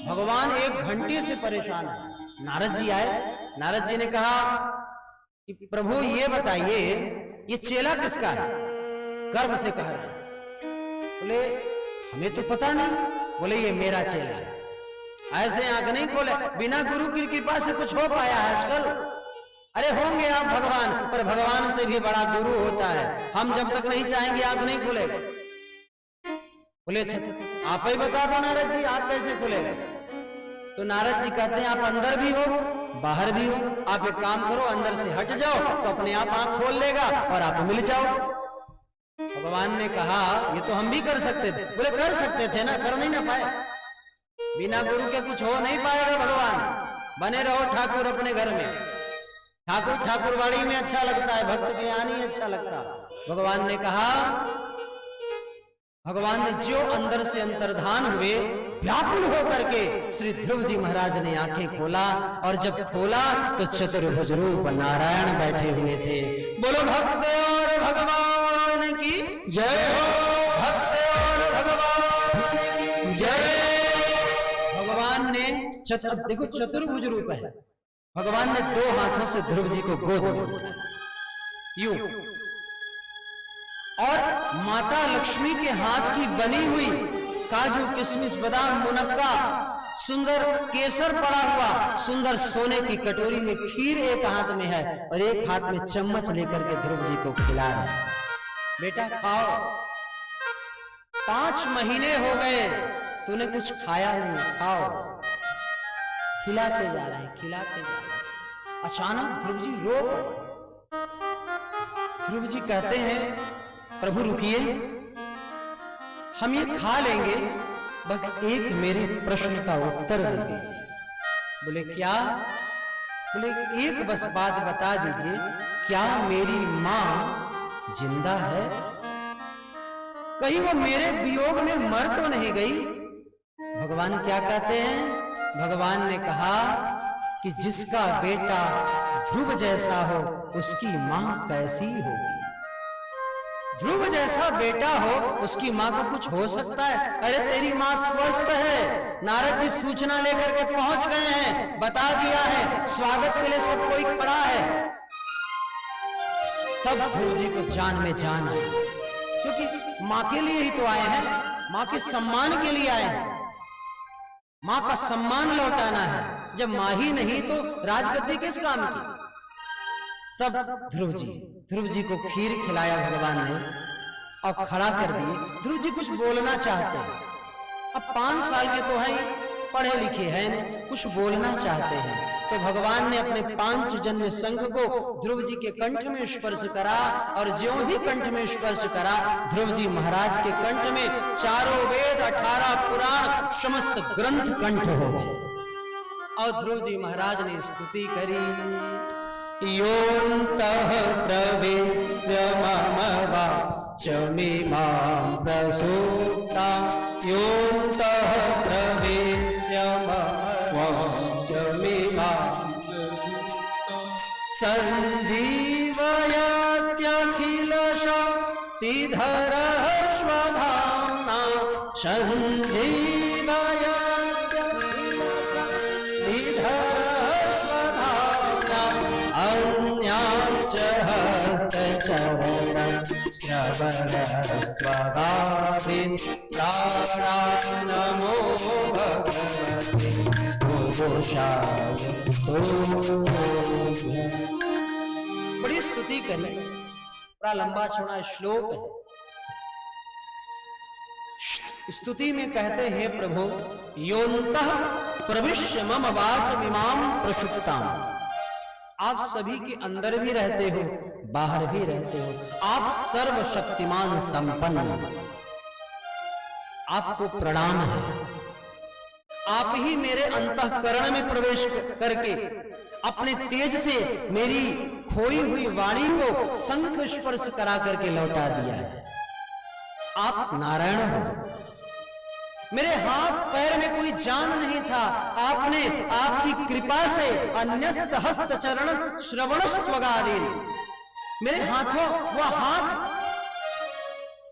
भगवान एक घंटे से परेशान है। नारद जी आए, नारद जी ने कहा कि प्रभु ये बताइए ये चेला किसका है? गर्व से कह रहे हैं। बोले हमें तो पता नहीं। बोले ये मेरा चेला है। ऐसे आंख नहीं खोले, बिना गुरु की कृपा से कुछ हो पाया है आजकल? अरे होंगे आप भगवान, पर भगवान से भी बड़ा गुरु होता है, हम जब तक नहीं चाहेंगे आंख नहीं खुलेगा। बोले आप ही बता दो नारद जी, आप कैसे खुलेगा? तो नारद जी कहते हैं, आप अंदर भी हो बाहर भी हो, आप एक काम करो, अंदर से हट जाओ तो अपने आप आंख खोल लेगा और आप मिल जाओ। भगवान ने कहा ये तो हम भी कर सकते थे। बोले कर सकते थे ना, कर नहीं ना पाए। बिना गुरु के कुछ हो नहीं पाएगा भगवान। बने रहो ठाकुर अपने घर में, ठाकुर ठाकुरवाड़ी में अच्छा लगता है, भक्त के यहाँ नहीं अच्छा लगता। भगवान ने कहा, भगवान ने जो अंदर से अंतर्धान हुए, व्याकुल होकर के श्री ध्रुव जी महाराज ने आंखें खोला, और जब खोला तो चतुर्भुज रूप नारायण बैठे हुए थे। बोलो भक्त और भगवान की जय हो, भक्त और भगवान की जय। भगवान ने देखो चतुर्भुज रूप है, भगवान ने दो हाथों से ध्रुव जी को गोद में उठाया यूं, और माता लक्ष्मी के हाथ की बनी हुई काजू किशमिश बादाम मुनक्का सुंदर केसर पड़ा हुआ सुंदर सोने की कटोरी में खीर एक हाथ में है और एक हाथ में चम्मच लेकर के ध्रुव जी को खिला रहे हैं। बेटा खाओ, 5 महीने हो गए तूने कुछ खाया नहीं, खाओ। खिलाते जा रहे हैं, खिलाते जा रहे हैं। अचानक ध्रुव जी रो पड़े। ध्रुव जी कहते हैं, प्रभु रुकिए, हम ये खा लेंगे, बस एक मेरे प्रश्न का उत्तर दे दीजिए। बोले क्या? बोले एक बस बात बता दीजिए, क्या मेरी मां जिंदा है? कहीं वो मेरे वियोग में मर तो नहीं गई? भगवान क्या कहते हैं? भगवान ने कहा कि जिसका बेटा ध्रुव जैसा हो उसकी मां कैसी होगी? ध्रुव जैसा बेटा हो उसकी मां को कुछ हो सकता है? अरे तेरी मां स्वस्थ है। नारद जी सूचना लेकर के पहुंच गए हैं, बता दिया है, स्वागत के लिए सब कोई खड़ा है। तब ध्रुव जी को जान में जान आई, क्योंकि मां के लिए ही तो आए हैं, मां के सम्मान के लिए आए हैं, मां का सम्मान लौटाना है। जब मां ही नहीं तो राजगद्दी किस काम की? तब ध्रुव जी को खीर खिलाया भगवान ने और खड़ा कर दिए। ध्रुव जी कुछ बोलना चाहते हैं, अब 5 साल के तो हैं, पढ़े लिखे हैं, कुछ बोलना चाहते हैं। तो भगवान ने अपने पांचजन्य संघ को ध्रुव जी के कंठ में स्पर्श करा, और ज्यों ही कंठ में स्पर्श करा, ध्रुव जी महाराज के कंठ में 4 वेद 18 पुराण समस्त ग्रंथ कंठ हो गए। और ध्रुव जी महाराज ने स्तुति करी, योऽन्तः प्रविश्य मम वाचमिमां प्रसूक्तां, योऽन्तः प्रविश्य मम वाचमिमां सञ्जीवयत्यखिलशक्तिधरः स्वधाम्ना, सञ्जीवयत्यखिलशक्तिधरः स्वधाम्ना, अन्याश्च हस्तचरण श्रवणत्वगादीन् प्राणान्नमो भगवते पुरुषाय तुभ्यम्। बड़ी स्तुति करी, बड़ा लंबा चौड़ा श्लोक है। स्तुति में कहते हैं प्रभु योन्तः प्रविश्य मम वाचमिमां प्रसुप्ताम्, आप सभी के अंदर भी रहते हो, बाहर भी रहते हो, आप सर्वशक्तिमान संपन्न, आपको प्रणाम है। आप ही मेरे अंतःकरण में प्रवेश करके अपने तेज से मेरी खोई हुई वाणी को शंख स्पर्श करा करके लौटा दिया है। आप नारायण हो। मेरे हाथ पैर में कोई जान नहीं था, आपने आपकी कृपा से अन्यस्त हस्त चरण श्रवणस्त्वगादि, मेरे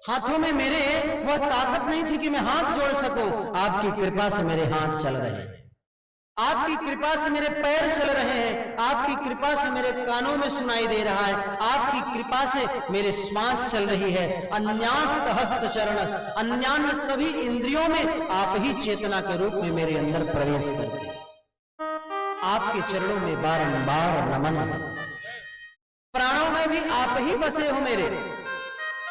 हाथों में मेरे वह ताकत नहीं थी कि मैं हाथ जोड़ सकूं। आपकी कृपा से मेरे हाथ चल रहे हैं, आपकी कृपा से मेरे पैर चल रहे हैं, आपकी कृपा से मेरे कानों में सुनाई दे रहा है, आपकी कृपा से मेरे श्वास चल रही है। अन्यास्त हस्त चरणस, अन्यान्य सभी इंद्रियों में आप ही चेतना के रूप में मेरे अंदर प्रवेश करते हैं। आपके चरणों में बारंबार नमन है। प्राणों में भी आप ही बसे हो, मेरे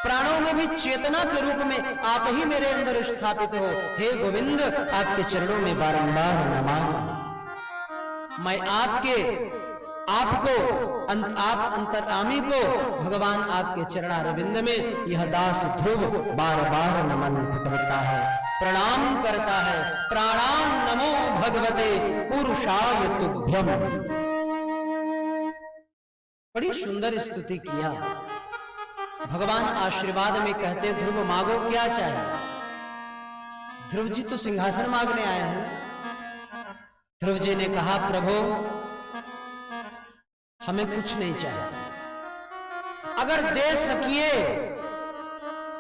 प्राणों में भी चेतना के रूप में आप ही मेरे अंदर स्थापित हो। हे गोविंद, आपके चरणों में बारंबार नमन। मैं आप अंतर्यामी को भगवान आपके चरणारविंद में यह दास ध्रुव बार बार नमन करता है, प्रणाम करता है। प्राणाम नमो भगवते पुरुषाय तुभ्यम। बड़ी सुंदर स्तुति किया। भगवान आशीर्वाद में कहते ध्रुव मांगो क्या चाहिए। ध्रुव जी तो सिंहासन मांगने आए हैं। ध्रुव जी ने कहा प्रभु हमें कुछ नहीं चाहिए, अगर दे सकिए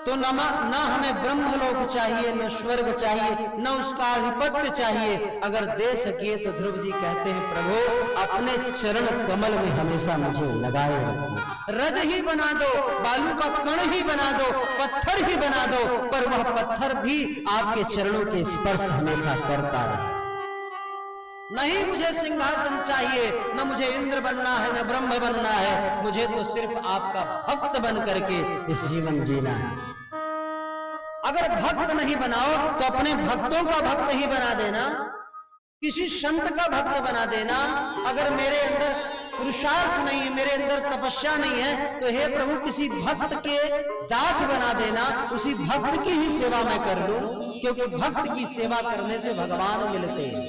तो न हमें ब्रह्मलोक चाहिए, न स्वर्ग चाहिए, न उसका आधिपत्य चाहिए। अगर दे सकिए तो ध्रुव जी कहते हैं प्रभु अपने चरण कमल में हमेशा मुझे लगाए रखो। रज ही बना दो, बालू का कण ही बना दो, पत्थर ही बना दो, पर वह पत्थर भी आपके चरणों के स्पर्श हमेशा करता रहे। नहीं मुझे सिंहासन चाहिए, न मुझे इंद्र बनना है, न ब्रह्म बनना है, मुझे तो सिर्फ आपका भक्त बन करके इस जीवन जीना है। अगर भक्त नहीं बनाओ तो अपने भक्तों का भक्त ही बना देना, किसी संत का भक्त बना देना। अगर मेरे अंदर पुरुषार्थ नहीं है, मेरे अंदर तपस्या नहीं है, तो हे प्रभु किसी भक्त के दास बना देना, उसी भक्त की ही सेवा मैं कर लूं, क्योंकि भक्त की सेवा करने से भगवान मिलते हैं।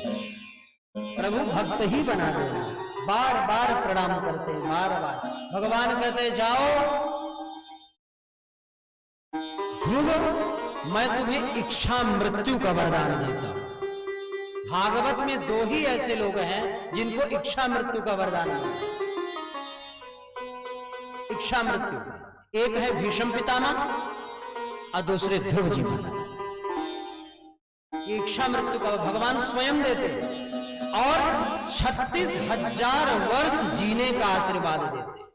प्रभु भक्त ही बना देना। बार बार प्रणाम करते, बार बार भगवान कहते जाओ ध्रुव, मैं तुम्हें इच्छा मृत्यु का वरदान देता हूं। भागवत में दो ही ऐसे लोग हैं जिनको इच्छा मृत्यु का वरदान मिला। इच्छा मृत्यु, एक है भीष्म पितामह और दूसरे ध्रुव जी महाराज। ये इच्छा मृत्यु का भगवान स्वयं देते हैं और 36,000 वर्ष जीने का आशीर्वाद देते हैं।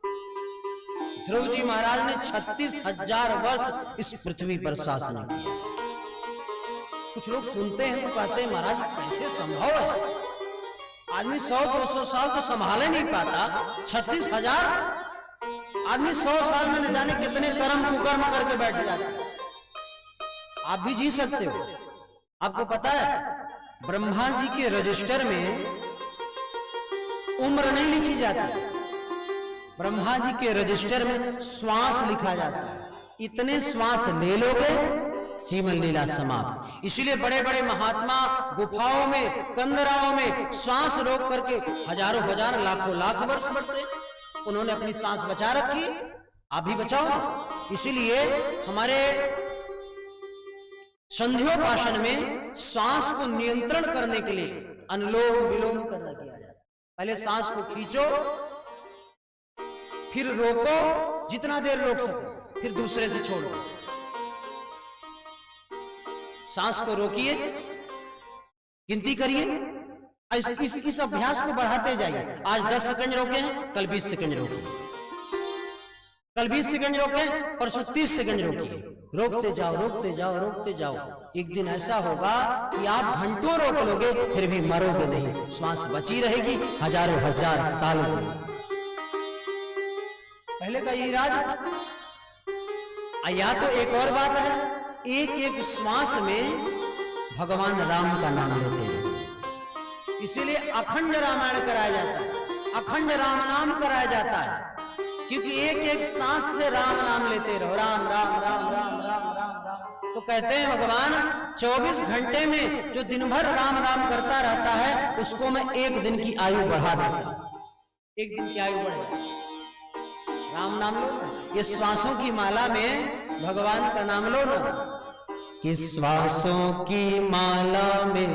ध्रुव जी महाराज ने 36,000 वर्ष इस पृथ्वी पर शासन किया। कुछ लोग सुनते हैं तो कहते हैं महाराज कैसे संभव है, आदमी 100-200 साल तो संभाले नहीं पाता, 36,000 आदमी 100 साल में न जाने कितने कर्म कुकर्म करके बैठ जाता है। आप भी जी सकते हो। आपको पता है ब्रह्मा जी के रजिस्टर में उम्र नहीं लिखी जाती, ब्रह्मा जी के रजिस्टर में श्वास लिखा जाता है। इतने श्वास ले लोगे जीवन लीला समाप्त। इसलिए बड़े बड़े महात्मा गुफाओं में, कंदराओं में श्वास रोक करके हजारों हजार लाखों लाख वर्ष बढ़ते। उन्होंने अपनी सांस बचा रखी, आप भी बचाओ। इसीलिए हमारे संध्योपासन में सांस को नियंत्रण करने के लिए अनुलोम विलोम करना किया जाता है। पहले सांस को खींचो, फिर रोको, जितना देर रोक सको, फिर दूसरे से छोड़ो। सांस को रोकिए, गिनती करिए, इस अभ्यास को बढ़ाते जाइए। आज 10 सेकंड रोके हैं, कल 20 सेकंड रोके, कल 20 सेकंड रोके, परसों 30 सेकंड रोकिए। रोकते जाओ, रोकते जाओ, रोकते जाओ। एक दिन ऐसा होगा कि आप घंटों रोक लोगे फिर भी मरोगे नहीं, श्वास बची रहेगी हजारों हजार साल। पहले का यही राज था। या तो एक और बात है, एक एक श्वास में भगवान राम का नाम लेते हैं, इसीलिए अखंड रामायण कराया जाता है, अखंड राम नाम कराया जाता है, क्योंकि एक एक सांस से राम नाम लेते रहो, राम राम राम राम राम राम राम। तो कहते हैं भगवान 24 घंटे में जो दिन भर राम राम करता रहता है, उसको मैं एक दिन की आयु बढ़ा देता हूं, एक दिन की आयु बढ़ जाती। राम नाम लो ना, ये श्वासों की माला में भगवान का नाम लो ना, कि श्वासों की माला में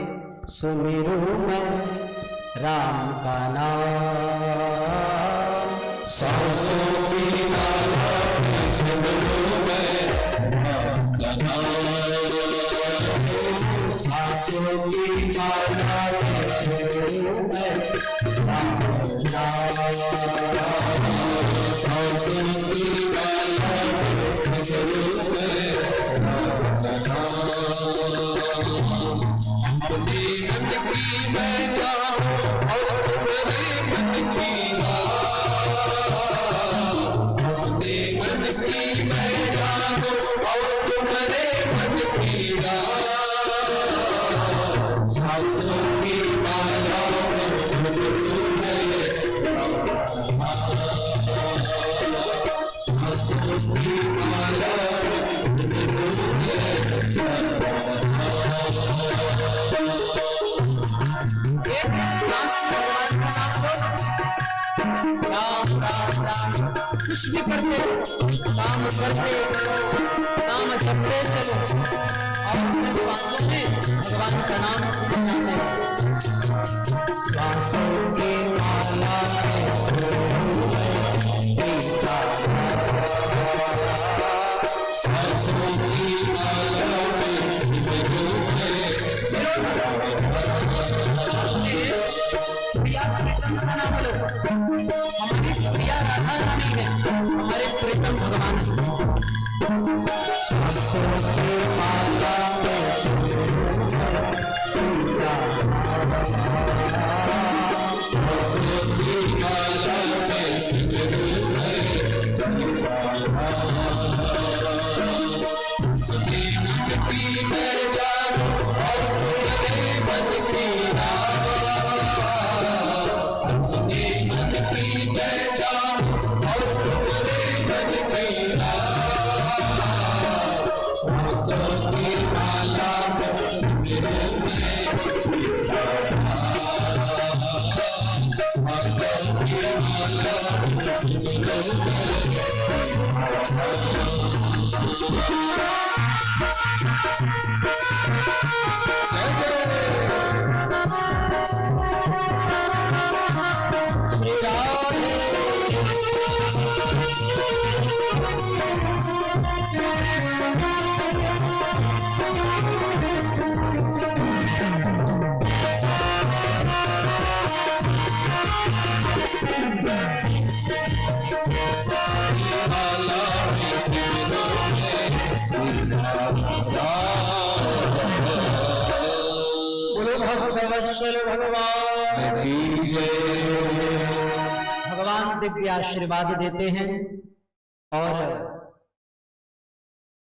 सुमिरू मैं राम का नाम, सांसों की माला में सुमिरूं मैं राम का नाम, सांसों की माला में सुमिरू मैं राम का नाम, सांसों की माला में सुमिरूं मैं राम का नाम। अपनी मन की मैं जाऊं और तुम्हारे मन की अपने मन की मैं जानूं और तुम्हारे मन की सांसों की माला में सुमिरूं मैं राम का नाम, सांसों की माला में सुमिरूं मैं राम का एक श्वास भगवान का नाम लो, राम राम राम, कुछ भी करते हो, काम करते नाम जपते चलो, और अपने श्वासों में भगवान का नाम जाते हो। श्वासों की माला में सुमिरूं मैं तेरा सांसों की माला में सुमिरूं मैं प्रिया प्रीतम का नाम लो, हमारी प्रिया राधा रानी है, हमारे प्रीतम भगवान। सांसों की माला में सुमिरूं मैं तेरा सांसों की माला में सुमिरूं मैं अपने मन की मैं जानूं और तुम्हारे मन की अपने मन की मैं जानूं और तुम्हारे मन की सांसों की माला में सुमिरूं मैं सांसों की माला में सुमिरूं मैं श्री राधे। माला में सुमिरूं मैं बोलो भक्तवत्सल भगवान की जय। भगवान दिव्य आशीर्वाद देते हैं और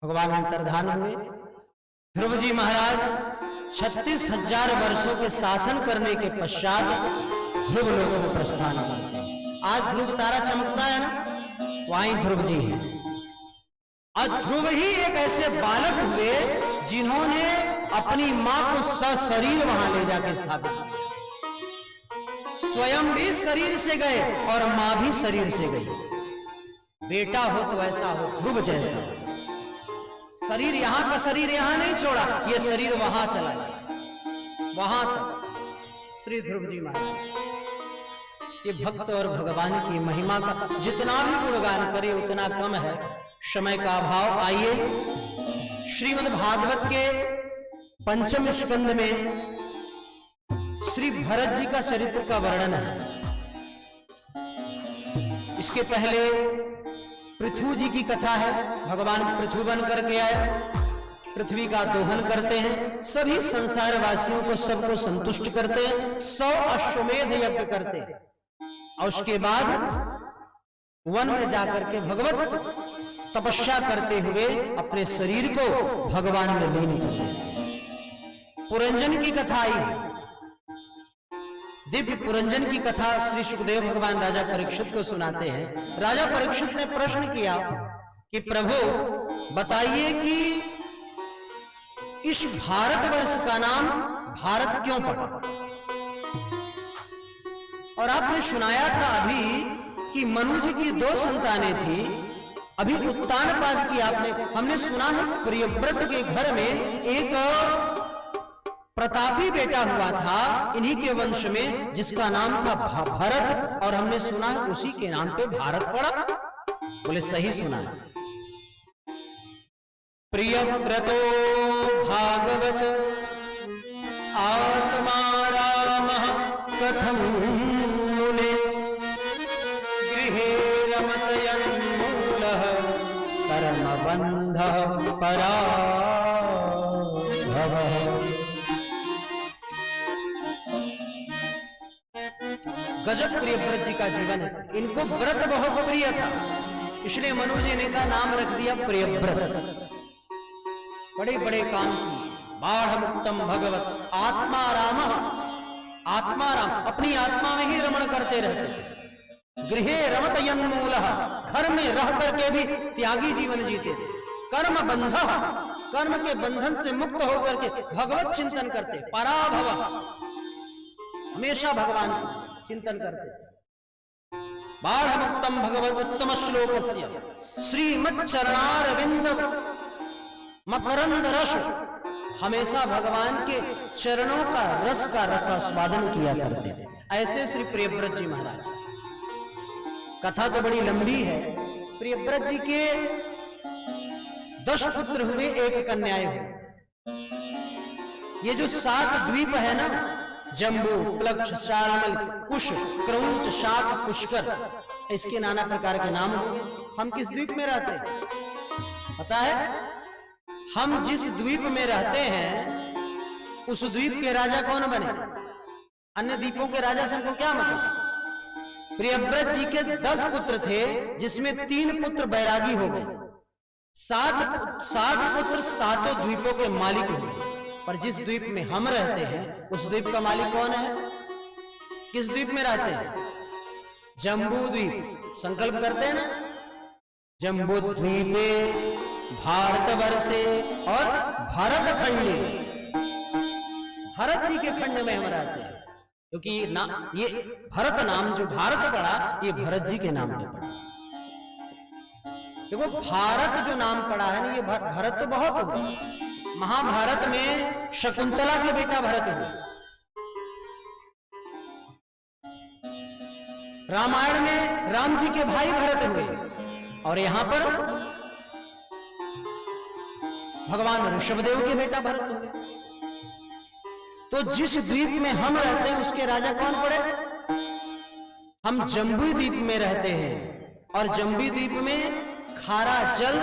भगवान अंतर्धान हुए। ध्रुव जी महाराज 36,000 वर्षों के शासन करने के पश्चात ध्रुव लोगों को प्रस्थान करते हैं। आज ध्रुव तारा चमकता है ना, वहीं ध्रुव जी हैं। आज ध्रुव ही एक ऐसे बालक हुए जिन्होंने अपनी मां को सशरीर वहां ले जाकर स्थापित किया। स्वयं भी शरीर से गए और मां भी शरीर से गई। बेटा हो तो ऐसा हो ध्रुव जैसा। शरीर यहां का शरीर यहां नहीं छोड़ा, ये शरीर वहां चला गया, वहां तक। श्री ध्रुव जी महाराज ये भक्त और भगवान की महिमा का जितना भी गुणगान करे उतना कम है, समय का अभाव। आइए श्रीमद् भागवत के 5वें स्कंद में श्री भरत जी का चरित्र का वर्णन है। इसके पहले पृथु जी की कथा है। भगवान पृथु बन करके आए, पृथ्वी का दोहन करते हैं, सभी संसार वासियों को सबको संतुष्ट करते हैं, 100 अश्वमेध यज्ञ करते हैं और उसके बाद वन में जाकर के भगवत तपस्या करते हुए अपने शरीर को भगवान में लीन कर दिया। पुरंजन की कथा आई है, दिव्य पुरंजन की कथा श्री सुखदेव भगवान राजा परीक्षित को सुनाते हैं। राजा परीक्षित ने प्रश्न किया कि प्रभु बताइए कि इस भारतवर्ष का नाम भारत क्यों पड़ा? और आपने सुनाया था अभी कि मनु जी की 2 संतानें थी, अभी उत्तानपाद की हमने सुना है प्रियव्रत के घर में एक प्रतापी बेटा हुआ था इन्हीं के वंश में, जिसका नाम था भरत, और हमने सुना है उसी के नाम पे भारत पड़ा। बोले सही सुना है। प्रियव्रतो भागवत आत्मा रामः कथं मुने गृहे रमतयन्मूलः कर्मबन्धः पराभवः। गजब प्रियव्रत जी का जीवन है। इनको व्रत बहुत प्रिय था, इसलिए मनु जी ने का नाम रख दिया प्रियव्रत। बड़े बड़े काम किए। बाढ़ मुक्तम भगवत आत्मा राम, आत्मा राम अपनी आत्मा में ही रमण करते रहते थे। गृहे रमत यन्मूलः, घर में रह करके भी त्यागी जीवन जीते थे। कर्म बंध, कर्म के बंधन से मुक्त होकर के भगवत चिंतन करते। पराभव, हमेशा भगवान चिंतन करते थे। बाढ़ मुक्तम भगवत उत्तम श्लोकस्य श्रीमच्चरणारविंद मकरंद रस, हमेशा भगवान के चरणों का रसास्वादन किया करते थे। ऐसे श्री प्रियव्रत जी महाराज। कथा तो बड़ी लंबी है। प्रियव्रत जी के 10 पुत्र हुए, 1 कन्याएं हुई। ये जो 7 द्वीप है ना, जम्बू, प्लक्ष, शालमल, कुश, क्रौंच, शाक, पुष्कर, इसके नाना प्रकार के नाम हुए। हम किस द्वीप में रहते हैं पता है? हम जिस द्वीप में रहते हैं उस द्वीप के राजा कौन बने? अन्य द्वीपों के राजा से हमको क्या मतलब? प्रियव्रत जी के 10 पुत्र थे, जिसमें 3 पुत्र बैरागी हो गए। 7 पुत्र 7 द्वीपों के मालिक हुए। पर जिस द्वीप में हम रहते हैं उस द्वीप का मालिक कौन है? किस द्वीप में रहते हैं? जम्बू द्वीप। संकल्प करते हैं ना, जम्बू द्वीपे भारतवर्षे और भरत खंडे, भरत जी के खंड में हम रहते हैं। क्योंकि ये भरत नाम जो भारत पड़ा, ये भरत जी के नाम पे पड़ा। देखो भारत जो नाम पड़ा है ना, ये भरत तो बहुत हुए। महाभारत में शकुंतला के बेटा भरत हुए। रामायण में राम जी के भाई भरत हुए। और यहां पर भगवान ऋषभदेव के बेटा भरत हुए। तो जिस द्वीप में हम रहते हैं उसके राजा कौन पड़े? हम जम्बू द्वीप में रहते हैं। और जम्बू द्वीप में खारा जल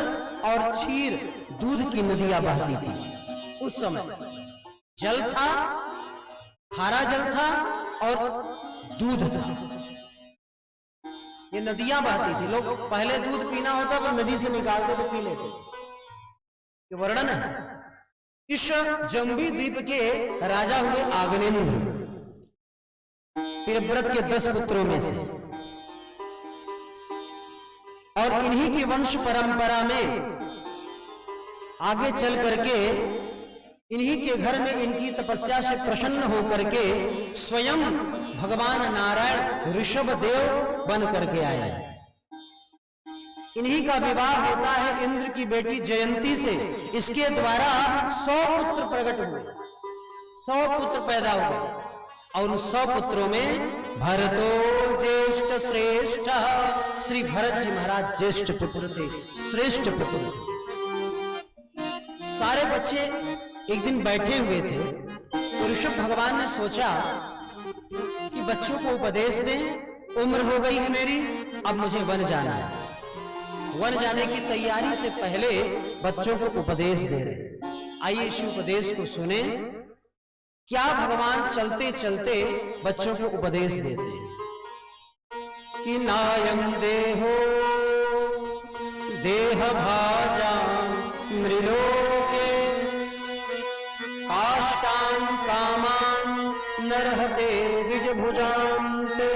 और क्षीर दूध की नदियां बहती थी। उस समय जल था, खारा जल था और दूध था। ये नदियां बहती थी। लोग पहले दूध पीना होता तो नदी से निकालते तो पी लेते। ये वर्णन है। इस जम्बू द्वीप के राजा हुए आग्नेन्द्र, प्रियव्रत के 10 पुत्रों में से। और इन्हीं की वंश परंपरा में आगे चल करके इन्हीं के घर में इनकी तपस्या से प्रसन्न होकर के स्वयं भगवान नारायण ऋषभदेव बन करके आए। इन्हीं का विवाह होता है इंद्र की बेटी जयंती से। इसके द्वारा 100 पुत्र प्रकट हुए, 100 पुत्र पैदा हुए। और उन 100 पुत्रों में भरतो ज्येष्ठ श्रेष्ठ, श्री भरत जी महाराज ज्येष्ठ पुत्र थे, श्रेष्ठ पुत्र थे। सारे बच्चे एक दिन बैठे हुए थे तो ऋषभ भगवान ने सोचा कि बच्चों को उपदेश दें। उम्र हो गई है मेरी, अब मुझे वन जाना है। वन जाने की तैयारी से पहले बच्चों को उपदेश दे रहे। आइए इस उपदेश को सुने। क्या भगवान चलते चलते बच्चों को उपदेश देते हैं। कि नायं देहो देहभाजा मृलोके काष्ठां कामान् नरहते द्विजभुजान्ते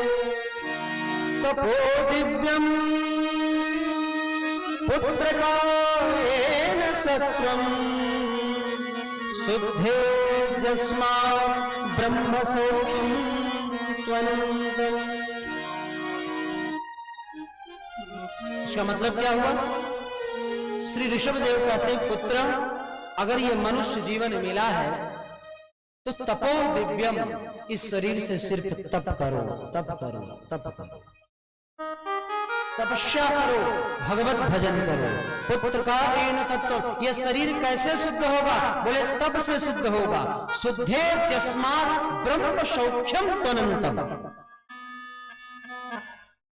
तपो दिव्यं पुत्रकायेन सत्वं शुद्धे यस्मात् ब्रह्म सौख्यं त्वनन्तम्। इसका मतलब क्या हुआ? श्री ऋषभदेव कहते पुत्र, अगर ये मनुष्य जीवन मिला है तो तपो दिव्यम, इस शरीर से सिर्फ तप करो, तप करो, तप करो, तपस्या करो, भगवत भजन करो। पुत्र का एन तत्व, यह शरीर कैसे शुद्ध होगा? बोले तप से शुद्ध होगा। शुद्धे तस्मात् ब्रह्म सौख्यम त्वनन्तम,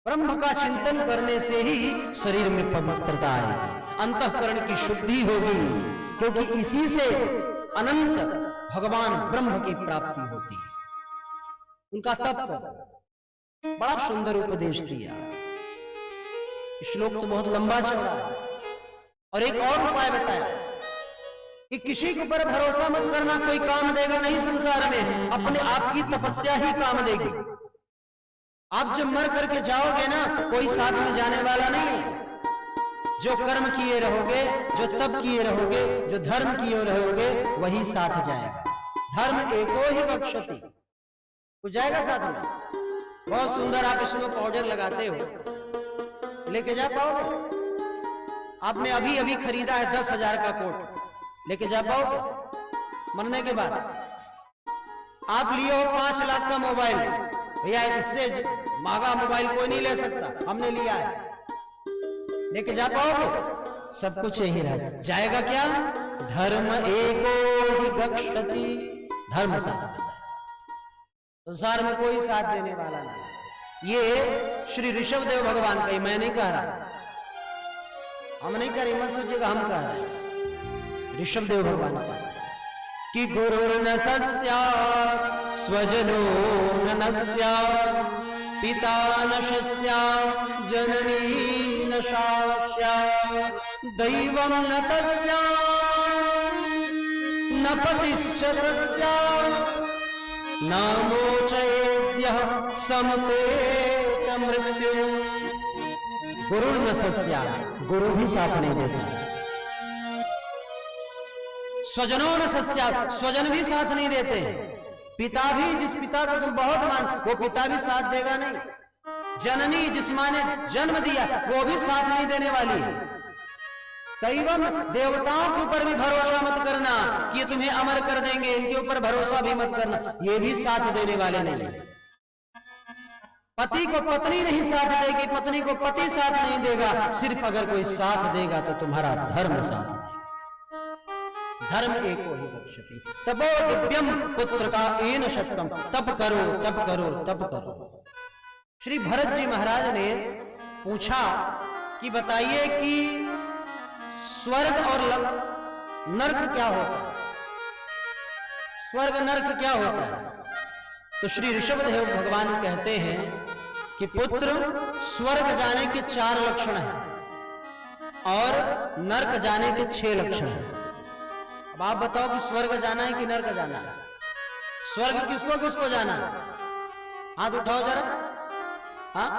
ब्रह्म का चिंतन करने से ही शरीर में पवित्रता आएगी, अंतःकरण की शुद्धि होगी, क्योंकि इसी से अनंत भगवान ब्रह्म की प्राप्ति होती है। उनका तप करो, बड़ा सुंदर उपदेश दिया। श्लोक तो बहुत लंबा चौड़ा है। और एक और उपाय बताया कि किसी के ऊपर भरोसा मत करना, कोई काम देगा नहीं संसार में, अपने आप की तपस्या ही काम देगी। आप जब मर करके जाओगे ना, कोई साथ में जाने वाला नहीं है। जो कर्म किए रहोगे, जो तप किए रहोगे, जो धर्म किए रहोगे, वही साथ जाएगा। धर्म एको ही बक्षति, कुछ जाएगा साथ में। बहुत सुंदर आप स्नो पाउडर लगाते हो, लेके जा पाओगे? आपने अभी अभी खरीदा है 10,000 का कोट, लेके जा पाओगे मरने के बाद? आप लिए हो 5 लाख का मोबाइल, भैया इससे महंगा मोबाइल कोई नहीं ले सकता, हमने लिया है, लेके जा पाओगे? सब कुछ यही रह जाएगा। क्या? धर्म एको ही गक्षति, धर्म साथ में जाए। संसार में कोई साथ देने वाला नहीं। ये श्री ऋषभदेव भगवान का, मैं नहीं कह रहा, हम नहीं कह रहे, मत सोचिएगा हम कह रहे हैं। ऋषभदेव भगवान का कि गुरुर्न सस्यात् स्वजनो न स्यात्, पिता न शस्यात् जननी न शास्यात्, दैवं न तस्यात् न पतिश्च तस्यात्, न मोचयेद्यः समपेत मृत्यु। गुरु न सस्यात्, गुरु भी साथ नहीं देता। स्वजनों न सस्यात्, स्वजन भी साथ नहीं देते हैं। पिता भी, जिस पिता को तुम बहुत मान, वो पिता भी साथ देगा नहीं। जननी, जिस मां ने जन्म दिया, वो भी साथ नहीं देने वाली है। दैवम, देवताओं के ऊपर भी भरोसा मत करना कि ये तुम्हें अमर कर देंगे, इनके ऊपर भरोसा भी मत करना, ये भी साथ देने वाले नहीं है। पति को पत्नी नहीं साथ देगी, पत्नी को पति साथ नहीं देगा। सिर्फ अगर कोई साथ देगा तो तुम्हारा धर्म साथ देगा। धर्म एको ही गक्षति, तपो दिव्यम पुत्र का एन शक्तम, तप करो, तप करो, तप करो। श्री भरत जी महाराज ने पूछा कि बताइए कि स्वर्ग और नर्क क्या होता है? स्वर्ग नर्क क्या होता है? तो श्री ऋषभदेव भगवान कहते हैं कि पुत्र, स्वर्ग जाने के 4 लक्षण हैं और नर्क जाने के 6 लक्षण हैं। अब आप बताओ कि स्वर्ग जाना है कि नर्क जाना है? स्वर्ग किसको किसको जाना है? हाथ उठाओ जरा। हाँ,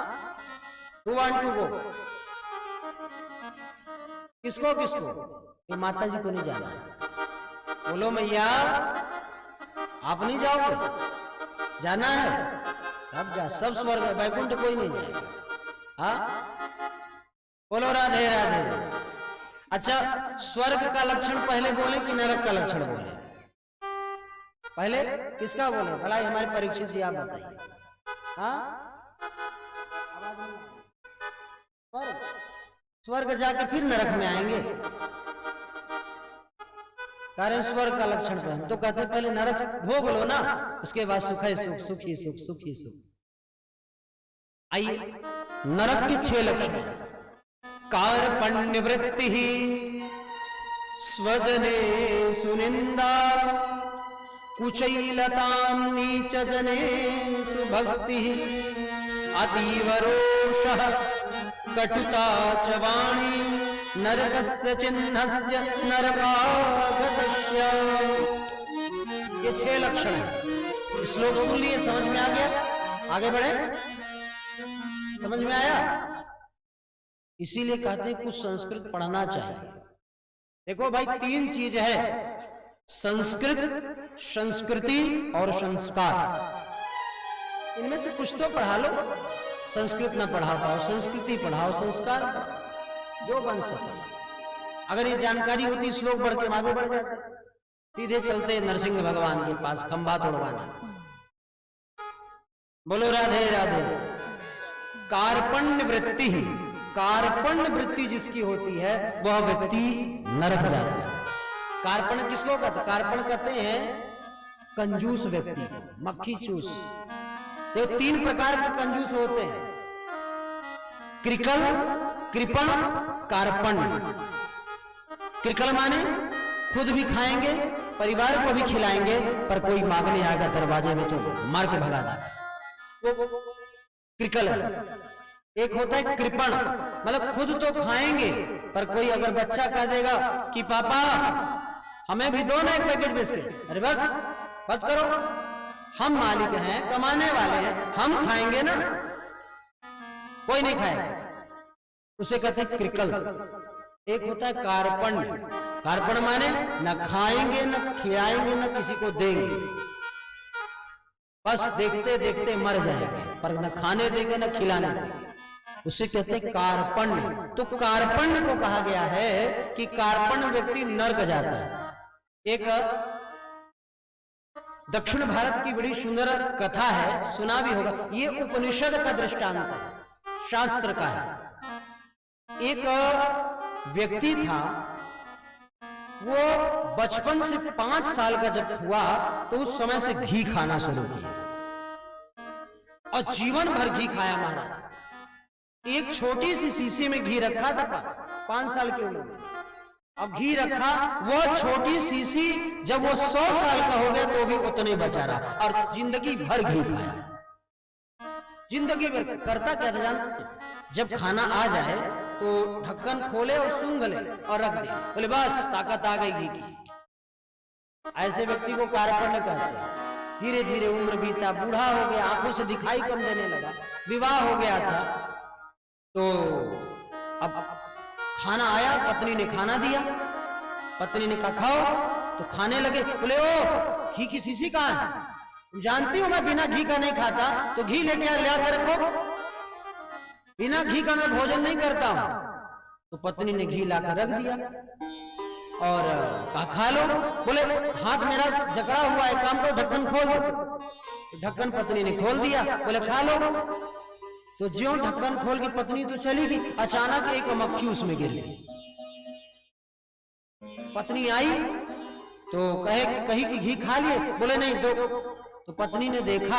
2 1 2 गो। किसको किसको? ये माता जी को नहीं जाना है। बोलो मैया, आप नहीं जाओगे? जाना है? सब जा, सब स्वर्ग, वैकुंठ कोई नहीं जाएगा। हाँ, बोलो राधे राधे। अच्छा, स्वर्ग का लक्षण पहले बोले कि नरक का लक्षण बोले? पहले किसका बोले? भला हमारे परीक्षित जी आप बताइए। हाँ, स्वर्ग जाके फिर नरक में आएंगे। कारण स्वर्ग का लक्षण पे हम तो कहते पहले नरक भोग लो ना, उसके बाद सुख ही सुख, सुख ही सुख, सुख ही सुख। आइए, नरक के 6 लक्षण हैं। कार्पण्य वृत्ति ही स्वजने सुनिंदा, कुचैलतां नीच जने सुभक्ति, अतीव रोषः कटुता च वाणी नरकस्य चिन्हस्य नरकागतस्य। ये 6 लक्षण है। श्लोक सुन लिए, समझ में आ गया? आगे बढ़े, समझ में आया? इसीलिए कहते हैं कुछ संस्कृत पढ़ना चाहिए। देखो भाई, 3 चीज है, संस्कृत, संस्कृति और संस्कार। इनमें से कुछ तो पढ़ा लो। संस्कृत ना पढ़ा पाओ, संस्कृति पढ़ाओ, संस्कार जो बन सके। अगर ये जानकारी होती, श्लोक बढ़ के आगे बढ़ जाते, सीधे चलते नरसिंह भगवान के पास खंबा तोड़वाना। बोलो राधे राधे। कार्पण्य वृत्ति, कार्पण्य वृत्ति जिसकी होती है वह व्यक्ति नरक जाता है। कार्पण किसको कहते? कार्पण कहते हैं कंजूस व्यक्ति, मक्खी चूस। तो 3 प्रकार के कंजूस होते हैं, कृकल, कृपण, कार्पण्य। कृकल माने खुद भी खाएंगे, परिवार को भी खिलाएंगे, पर कोई मांगने आएगा दरवाजे में तो मार के भगा देगा, वो कृकल है। एक होता है कृपण, मतलब खुद तो खाएंगे, पर कोई अगर बच्चा कह देगा कि पापा हमें भी दो ना 1 पैकेट बिस्किट, अरे बस करो, हम मालिक हैं, कमाने वाले हैं, हम खाएंगे ना, कोई नहीं खाएगा, उसे कहते हैं कृकल। एक होता है कार्पण्य, कार्पण माने न खाएंगे, न खिलाएंगे, न किसी को देंगे, बस देखते देखते मर जाएंगे, पर न खाने देंगे न खिलाने देंगे, उसे कहते हैं कार्पण्य। तो कार्पण्य को कहा गया है कि कार्पण्य व्यक्ति नर्क जाता है। एक दक्षिण भारत की बड़ी सुंदर कथा है, सुना भी होगा, ये उपनिषद का दृष्टांत है, शास्त्र का है। एक व्यक्ति था, वो बचपन से 5 साल का जब हुआ तो उस समय से घी खाना शुरू किया और जीवन भर घी खाया महाराज। एक छोटी सी शीशी में घी रखा था 5 साल की उम्र में, अब घी रखा, वो छोटी शीशी जब वो 100 साल का हो गया तो भी उतने बचा रहा और जिंदगी भर घी खाया। जिंदगी भर करता क्या था जानते? जब खाना आ जाए तो ढक्कन खोले और सूंघ ले और रख दे, बोले बस ताकत आ गई घी की। ऐसे व्यक्ति को कार्पण्य कहते हैं। धीरे धीरे उम्र बीता, बूढ़ा हो गया, आंखों से दिखाई कम देने लगा, विवाह हो गया था, तो अब खाना आया, पत्नी ने खाना दिया, पत्नी ने कहा खाओ, तो खाने लगे, बोले ओ घी की शीशी कहां है? तुम जानती हो मैं बिना घी का नहीं खाता, तो घी लेके ला कर रखो, बिना घी का मैं भोजन नहीं करता हूं। तो पत्नी ने घी लाकर रख दिया और कहा खा लो। बोले हाथ मेरा जकड़ा हुआ है, काम करो ढक्कन खोल दो। तो ढक्कन पत्नी ने खोल दिया, बोले खा लो। तो ज्यों ढक्कन खोल के पत्नी तो चली गई, अचानक एक मक्खी उसमें गिर गई। पत्नी आई तो कही कि घी खा लिए, बोले नहीं दो। तो पत्नी ने देखा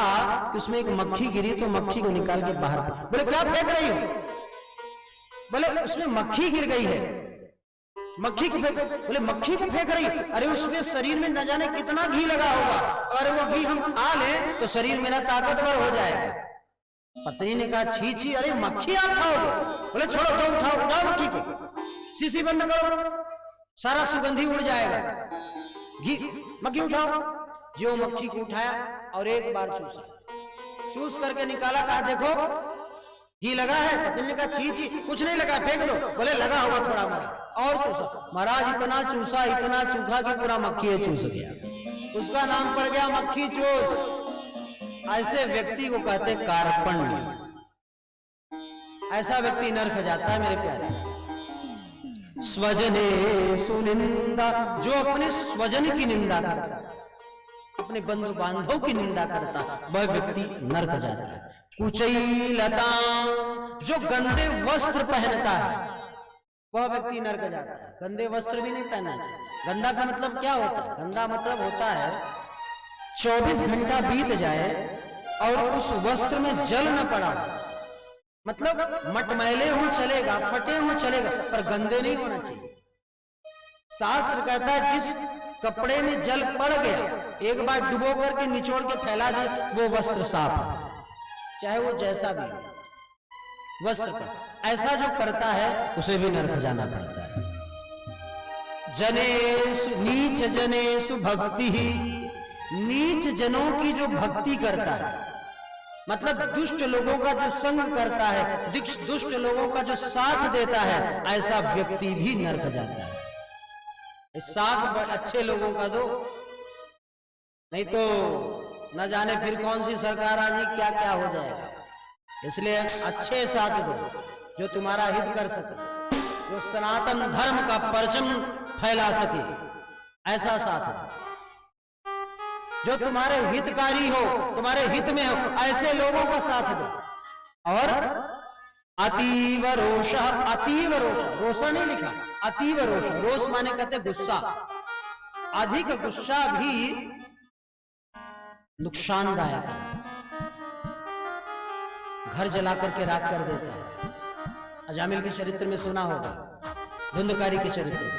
कि उसमें एक मक्खी गिरी, तो मक्खी को निकाल के बाहर, बोले क्या फेंक रही हो? बोले उसमें मक्खी गिर गई है। मक्खी को फेंक, बोले मक्खी को फेंक रही? अरे उसमें शरीर में न जाने कितना घी लगा होगा, अगर वो घी हम खा लें तो शरीर मेरा ताकतवर हो जाएगा। पत्नी ने कहा छी छी, अरे मक्खी आप खाओगे? बोले छोड़ो, तो उठाओ मक्खी को, शीशी बंद करो, सारा सुगंधी उड़ जाएगा, घी मक्खी उठाओ। जो मक्खी को उठाया और एक बार चूसा, चूस करके निकाला, कहा देखो घी लगा है। पत्नी ने कहा छी छी, कुछ नहीं लगा, फेंक दो। बोले लगा होगा थोड़ा मोड़ा, और चूसा। महाराज इतना चूसा, इतना चूखा कि पूरा मक्खी चूस गया, उसका नाम पड़ गया मक्खी चूस। ऐसे व्यक्ति को कहते कार्पण्य। ऐसा व्यक्ति नरक जाता है मेरे प्यारे। स्वजने सुनिंदा, जो अपने स्वजन की निंदा करता, अपने बंधु बांधव की निंदा करता, वह व्यक्ति नरक जाता है। कुचैलता, जो गंदे वस्त्र पहनता है, वह व्यक्ति नरक जाता है। गंदे वस्त्र भी नहीं पहनना चाहिए। गंदा का मतलब क्या होता है? गंदा मतलब होता है 24 घंटा बीत जाए और उस वस्त्र में जल न पड़ा, मतलब मटमैले हो चलेगा, फटे हो चलेगा, पर गंदे नहीं होना चाहिए। शास्त्र कहता है जिस कपड़े में जल पड़ गया, एक बार डुबो करके निचोड़ के फैला दे, वो वस्त्र साफ है, चाहे वो जैसा भी हो, वस्त्र पर ऐसा जो करता है उसे भी नरक जाना पड़ता है। जनेषु नीच जनेषु भक्ति ही, नीच जनों की जो भक्ति करता है, मतलब दुष्ट लोगों का जो संग करता है, दुष्ट लोगों का जो साथ देता है, ऐसा व्यक्ति भी नरक जाता है। साथ अच्छे लोगों का दो, नहीं तो न जाने फिर कौन सी सरकार आ जाए, क्या क्या हो जाएगा। इसलिए अच्छे साथ दो जो तुम्हारा हित कर सके, जो सनातन धर्म का परचम फैला सके, ऐसा साथ दो। जो तुम्हारे हितकारी हो, तुम्हारे हित में हो, ऐसे लोगों का साथ दो। और अतीव रोष, अतीव रोष, रोषा नहीं लिखा, अतीव रोष, रोष माने कहते गुस्सा। अधिक गुस्सा भी नुकसानदायक है, घर जला करके राख कर देता है। अजामिल के चरित्र में सुना होगा, धुंधकारी के चरित्र में।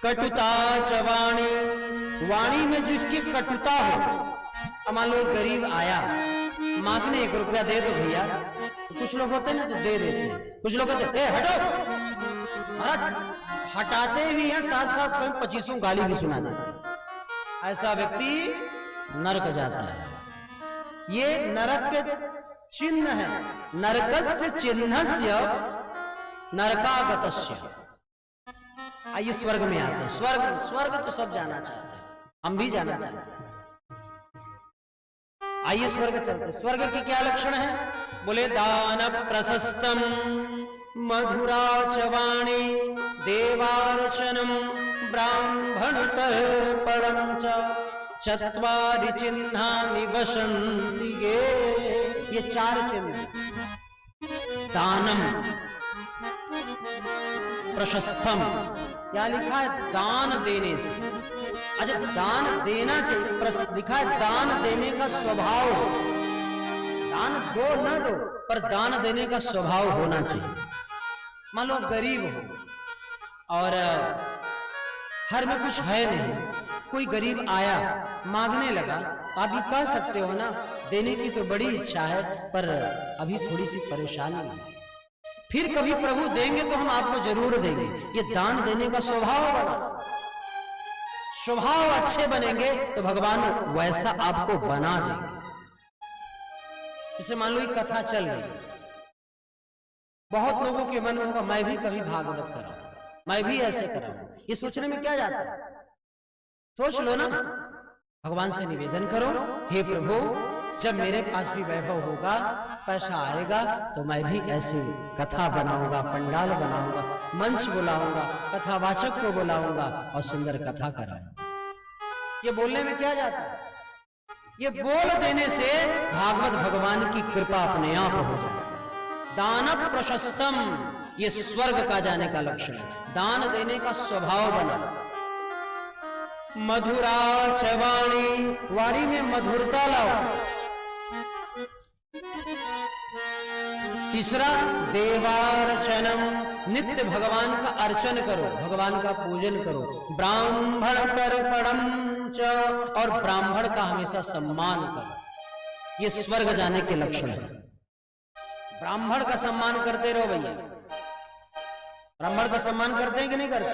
कटुता च वाणी, वाणी में जिसकी कटुता हो। मान लो एक गरीब आया मांगने 1 रुपया दे दो भैया, तो कुछ लोग होते ना तो दे देते हैं, कुछ लोग कहते ए हटो, महाराज हटाते भी हैं, साथ साथ 25 गाली भी सुना देते हैं। ऐसा व्यक्ति नरक जाता है। ये नरक के चिन्ह है, नरकस्य चिन्हस्य नरकागतस्य। आइए स्वर्ग में आते हैं। स्वर्ग तो सब जाना चाहते हैं, हम भी जाना चाहते हैं। आइए स्वर्ग चलते हैं। स्वर्ग की क्या लक्षण है? बोले दान प्रशस्तम मधुरा च वाणी देवार्चनम ब्राह्मण तर्पणम च चत्वारि चिन्हानि वसन्ति ये। ये 4 चिन्ह। दानम प्रशस्तम, क्या लिखा है? दान देने से। अच्छा, दान देना चाहिए, लिखा है दान देने का स्वभाव। दान दो न दो, पर दान देने का स्वभाव होना चाहिए। मान लो गरीब हो और घर में कुछ है नहीं, कोई गरीब आया मांगने लगा, तो आप ये कह सकते हो ना, देने की तो बड़ी इच्छा है पर अभी थोड़ी सी परेशानी है, फिर कभी प्रभु देंगे तो हम आपको जरूर देंगे। ये दान देने का स्वभाव बना। स्वभाव अच्छे बनेंगे तो भगवान वैसा आपको बना देंगे। जैसे मान लो ये कथा चल रही, बहुत लोगों के मन में होगा मैं भी कभी भागवत कराऊं, मैं भी ऐसे कराऊं। ये सोचने में क्या जाता है? सोच लो ना, भगवान से निवेदन करो, हे प्रभु जब मेरे पास भी वैभव होगा, पैसा आएगा, तो मैं भी ऐसी कथा बनाऊंगा, पंडाल बनाऊंगा, मंच बुलाऊंगा, कथावाचक को बुलाऊंगा और सुंदर कथा कराऊंगा। ये बोलने में क्या जाता है? ये बोल देने से भागवत भगवान की कृपा अपने आप हो जाती है। दान प्रशस्तम, ये स्वर्ग का जाने का लक्षण है। दान देने का स्वभाव बना। मधुरा च वाणी, वाणी में मधुरता लाओ। तीसरा देवार्चनम, नित्य भगवान का अर्चन करो, भगवान का पूजन करो। ब्राह्मण तर्पणम च, और ब्राह्मण का हमेशा सम्मान करो। ये स्वर्ग जाने के लक्षण है। ब्राह्मण का सम्मान करते रहो भैया। ब्राह्मण का सम्मान करते हैं कि नहीं करते?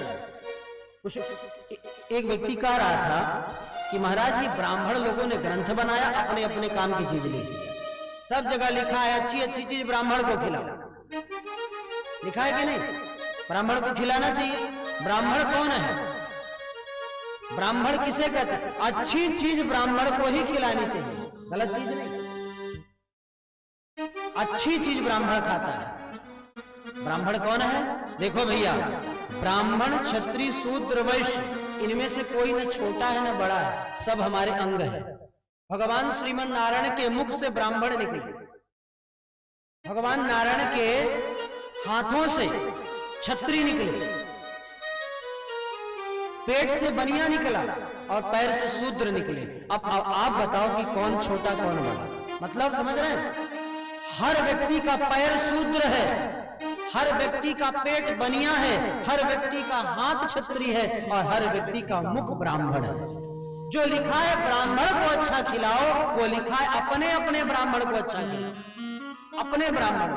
कुछ एक व्यक्ति कह रहा था कि महाराज ये ब्राह्मण लोगों ने ग्रंथ बनाया, अपने अपने काम की चीज लिखी, सब जगह लिखा है अच्छी अच्छी चीज ब्राह्मण को खिलाओ। लिखा है कि नहीं? ब्राह्मण को खिलाना चाहिए। ब्राह्मण कौन है? ब्राह्मण किसे कहते हैं? अच्छी चीज ब्राह्मण को ही खिलानी चाहिए, गलत चीज नहीं। अच्छी चीज ब्राह्मण खाता है। ब्राह्मण कौन है? देखो भैया, ब्राह्मण क्षत्रिय शूद्र वैश्य, इनमें से कोई न छोटा है न बड़ा है, सब हमारे अंग है। भगवान श्रीमन नारायण के मुख से ब्राह्मण निकले, भगवान नारायण के हाथों से क्षत्रिय निकले, पेट से बनिया निकला और पैर से शूद्र निकले। अब आप बताओ कि कौन छोटा कौन बड़ा? मतलब समझ रहे हैं? हर व्यक्ति का पैर शूद्र है, हर व्यक्ति का पेट बनिया है, हर व्यक्ति का हाथ क्षत्रिय है और हर व्यक्ति का मुख ब्राह्मण है। जो लिखा है ब्राह्मण को अच्छा खिलाओ, वो लिखा है अपने अपने ब्राह्मण को अच्छा खिलाओ। अपने ब्राह्मण,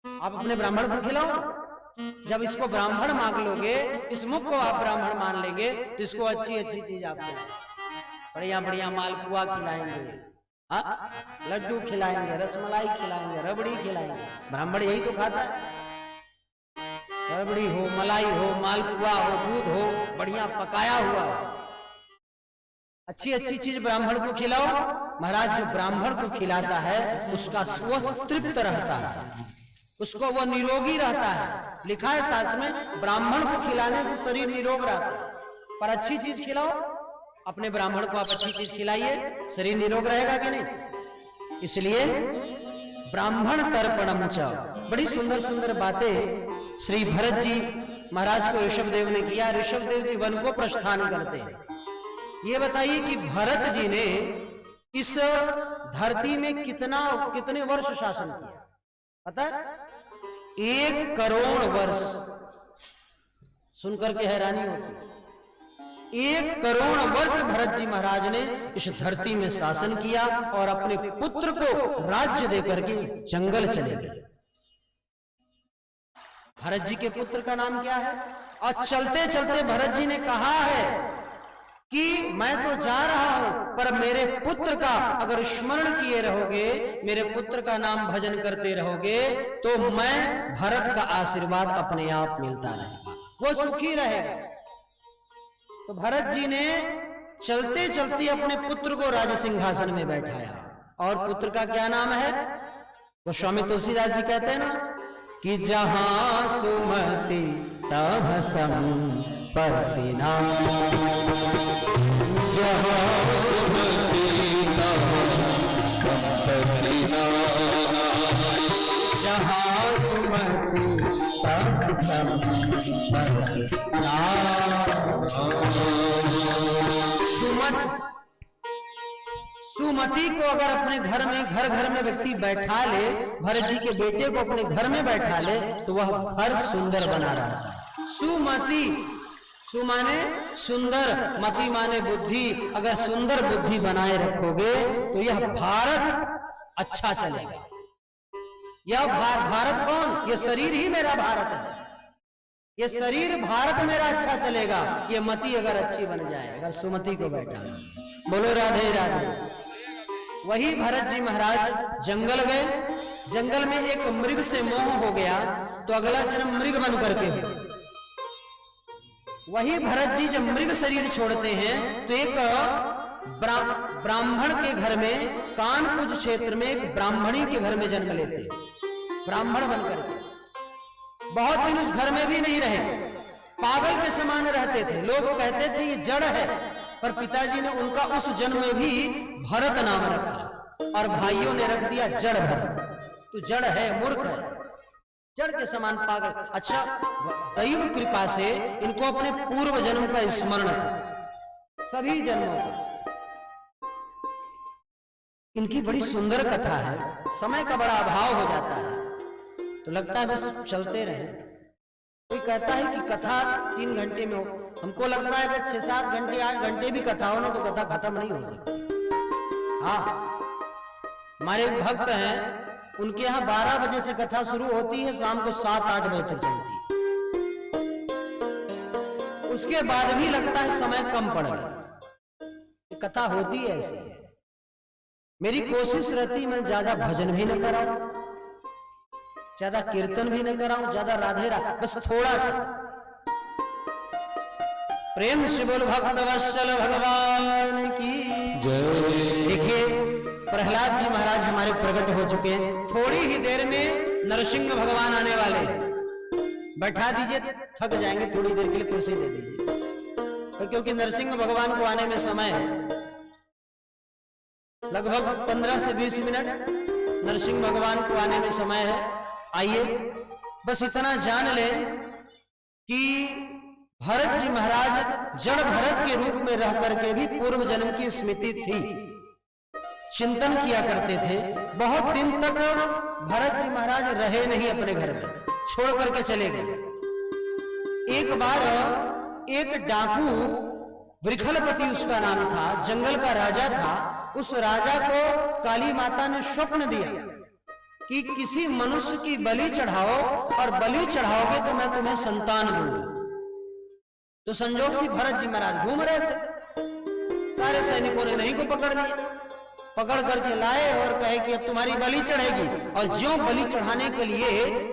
आप अपने ब्राह्मण को खिलाओ। जब इसको ब्राह्मण मान लोगे, इस मुख को आप ब्राह्मण मान लेंगे, तो इसको अच्छी अच्छी चीज आप बढ़िया बढ़िया मालपुआ खिलाएंगे, लड्डू खिलाएंगे, रसमलाई खिलाएंगे, रबड़ी खिलाएंगे। ब्राह्मण यही तो खाता है, रबड़ी हो, मलाई हो, मालपुआ हो, दूध हो, बढ़िया पकाया हुआ हो, अच्छी अच्छी चीज ब्राह्मण को खिलाओ। महाराज जो ब्राह्मण को खिलाता है उसका स्व तृप्त रहता है, उसको वो निरोगी रहता है। लिखा है शास्त्र में, ब्राह्मण को खिलाने से शरीर निरोग रहता है। पर अच्छी चीज खिलाओ, अपने ब्राह्मण को आप अच्छी चीज खिलाइए, शरीर निरोग रहेगा कि नहीं। इसलिए ब्राह्मण तर्पणम च, बड़ी सुंदर सुंदर बातें श्री भरत जी महाराज को ऋषभदेव ने किया। ऋषभदेव जी वन को प्रस्थान करते हैं। ये बताइए कि भरत जी ने इस धरती में कितने वर्ष शासन किया पता है? 1 करोड़ वर्ष। सुनकर के हैरानी होती। 1 करोड़ वर्ष भरत जी महाराज ने इस धरती में शासन किया और अपने पुत्र को राज्य देकर के जंगल चले गए। भरत जी के पुत्र का नाम क्या है? और चलते चलते भरत जी ने कहा है कि मैं तो जा रहा हूं, पर मेरे पुत्र का अगर स्मरण किए रहोगे, मेरे पुत्र का नाम भजन करते रहोगे, तो मैं भरत का आशीर्वाद अपने आप मिलता रहेगा, वो सुखी रहेगा। तो भरत जी ने चलते चलते अपने पुत्र को राज सिंहासन में बैठाया। और पुत्र का क्या नाम है? गोस्वामी तुलसीदास जी कहते हैं ना कि जहां सुमति तह संपत्ति नाम, जहाँ सुमति तहाँ संपत्ति नाम, जहां सुमति तह संपत्ति नाम। सुमति को अगर अपने घर में व्यक्ति बैठा ले, भरत जी के बेटे को अपने घर में बैठा ले, तो वह घर सुंदर बना रहा है। सुमति, सु माने सुंदर, मति माने बुद्धि। अगर सुंदर बुद्धि बनाए रखोगे तो यह भारत अच्छा चलेगा। यह भारत कौन? यह शरीर ही मेरा भारत है। ये शरीर भारत मेरा अच्छा चलेगा, ये मति अगर अच्छी बन जाए, अगर सुमति को बैठा। बोलो राधे राधे। वही भरत जी महाराज जंगल गए, जंगल में एक मृग से मोह हो गया, तो अगला जन्म मृग बन करके हुआ। वही भरत जी जब मृग शरीर छोड़ते हैं, तो एक ब्राह्मण के घर में, कानपुर क्षेत्र में एक ब्राह्मणी के घर में जन्म लेते हैं, ब्राह्मण बनकर। बहुत दिन उस घर में भी नहीं रहे, पागल के समान रहते थे। लोग कहते थे ये जड़ है, पर पिताजी ने उनका उस जन्म में भी भरत नाम रखा और भाइयों ने रख दिया जड़ भरत। तो जड़ है, मूर्ख है, जड़ के समान पागल। अच्छा, दैव कृपा से इनको अपने पूर्व जन्म का स्मरण था, सभी जन्मों का। इनकी बड़ी सुंदर कथा है। समय का बड़ा अभाव हो जाता है तो लगता है बस चलते रहे। कोई कहता है कि कथा 3 घंटे में हो, हमको लगता है अगर 6-7 घंटे 8 घंटे भी कथा हो ना, तो कथा खत्म नहीं हो सकती। हाँ, हमारे भक्त हैं, उनके यहाँ 12 बजे से कथा शुरू होती है, शाम को 7-8 बजे तक चलती है। उसके बाद भी लगता है समय कम पड़ गया। कथा होती है ऐसे। मेरी कोशिश रहती मैं ज्यादा भजन भी न कराऊं, ज्यादा कीर्तन भी न कराऊं, ज्यादा राधे राधे, बस थोड़ा सा प्रेम से बोल भक्त वत्सल भगवान की जय। देखिए प्रहलाद जी महाराज हमारे प्रकट हो चुके हैं। थोड़ी ही देर में नरसिंह भगवान आने वाले हैं। बैठा दीजिए, थक जाएंगे, थोड़ी देर के लिए कुर्सी दे दीजिए, क्योंकि नरसिंह भगवान को आने में समय है, लगभग 15 से 20 मिनट नरसिंह भगवान को आने में समय है। आइए बस इतना जान ले कि भरत जी महाराज जड़ भरत के रूप में रह करके भी पूर्व जन्म की स्मृति थी, चिंतन किया करते थे। बहुत दिन तक भरत जी महाराज रहे नहीं अपने घर में, छोड़ करके चले गए। एक बार एक डाकू, वृखलपति उसका नाम था, जंगल का राजा था, उस राजा को काली माता ने स्वप्न दिया कि किसी मनुष्य की बलि चढ़ाओ और बलि चढ़ाओगे तो मैं तुम्हें संतान दूंगा। तो संजोग से भरत जी महाराज घूम रहे थे, सारे सैनिकों ने नहीं को पकड़ लिया, पकड़ करके लाए और कहे कि अब तुम्हारी बलि चढ़ेगी। और ज्यों बलि चढ़ाने के लिए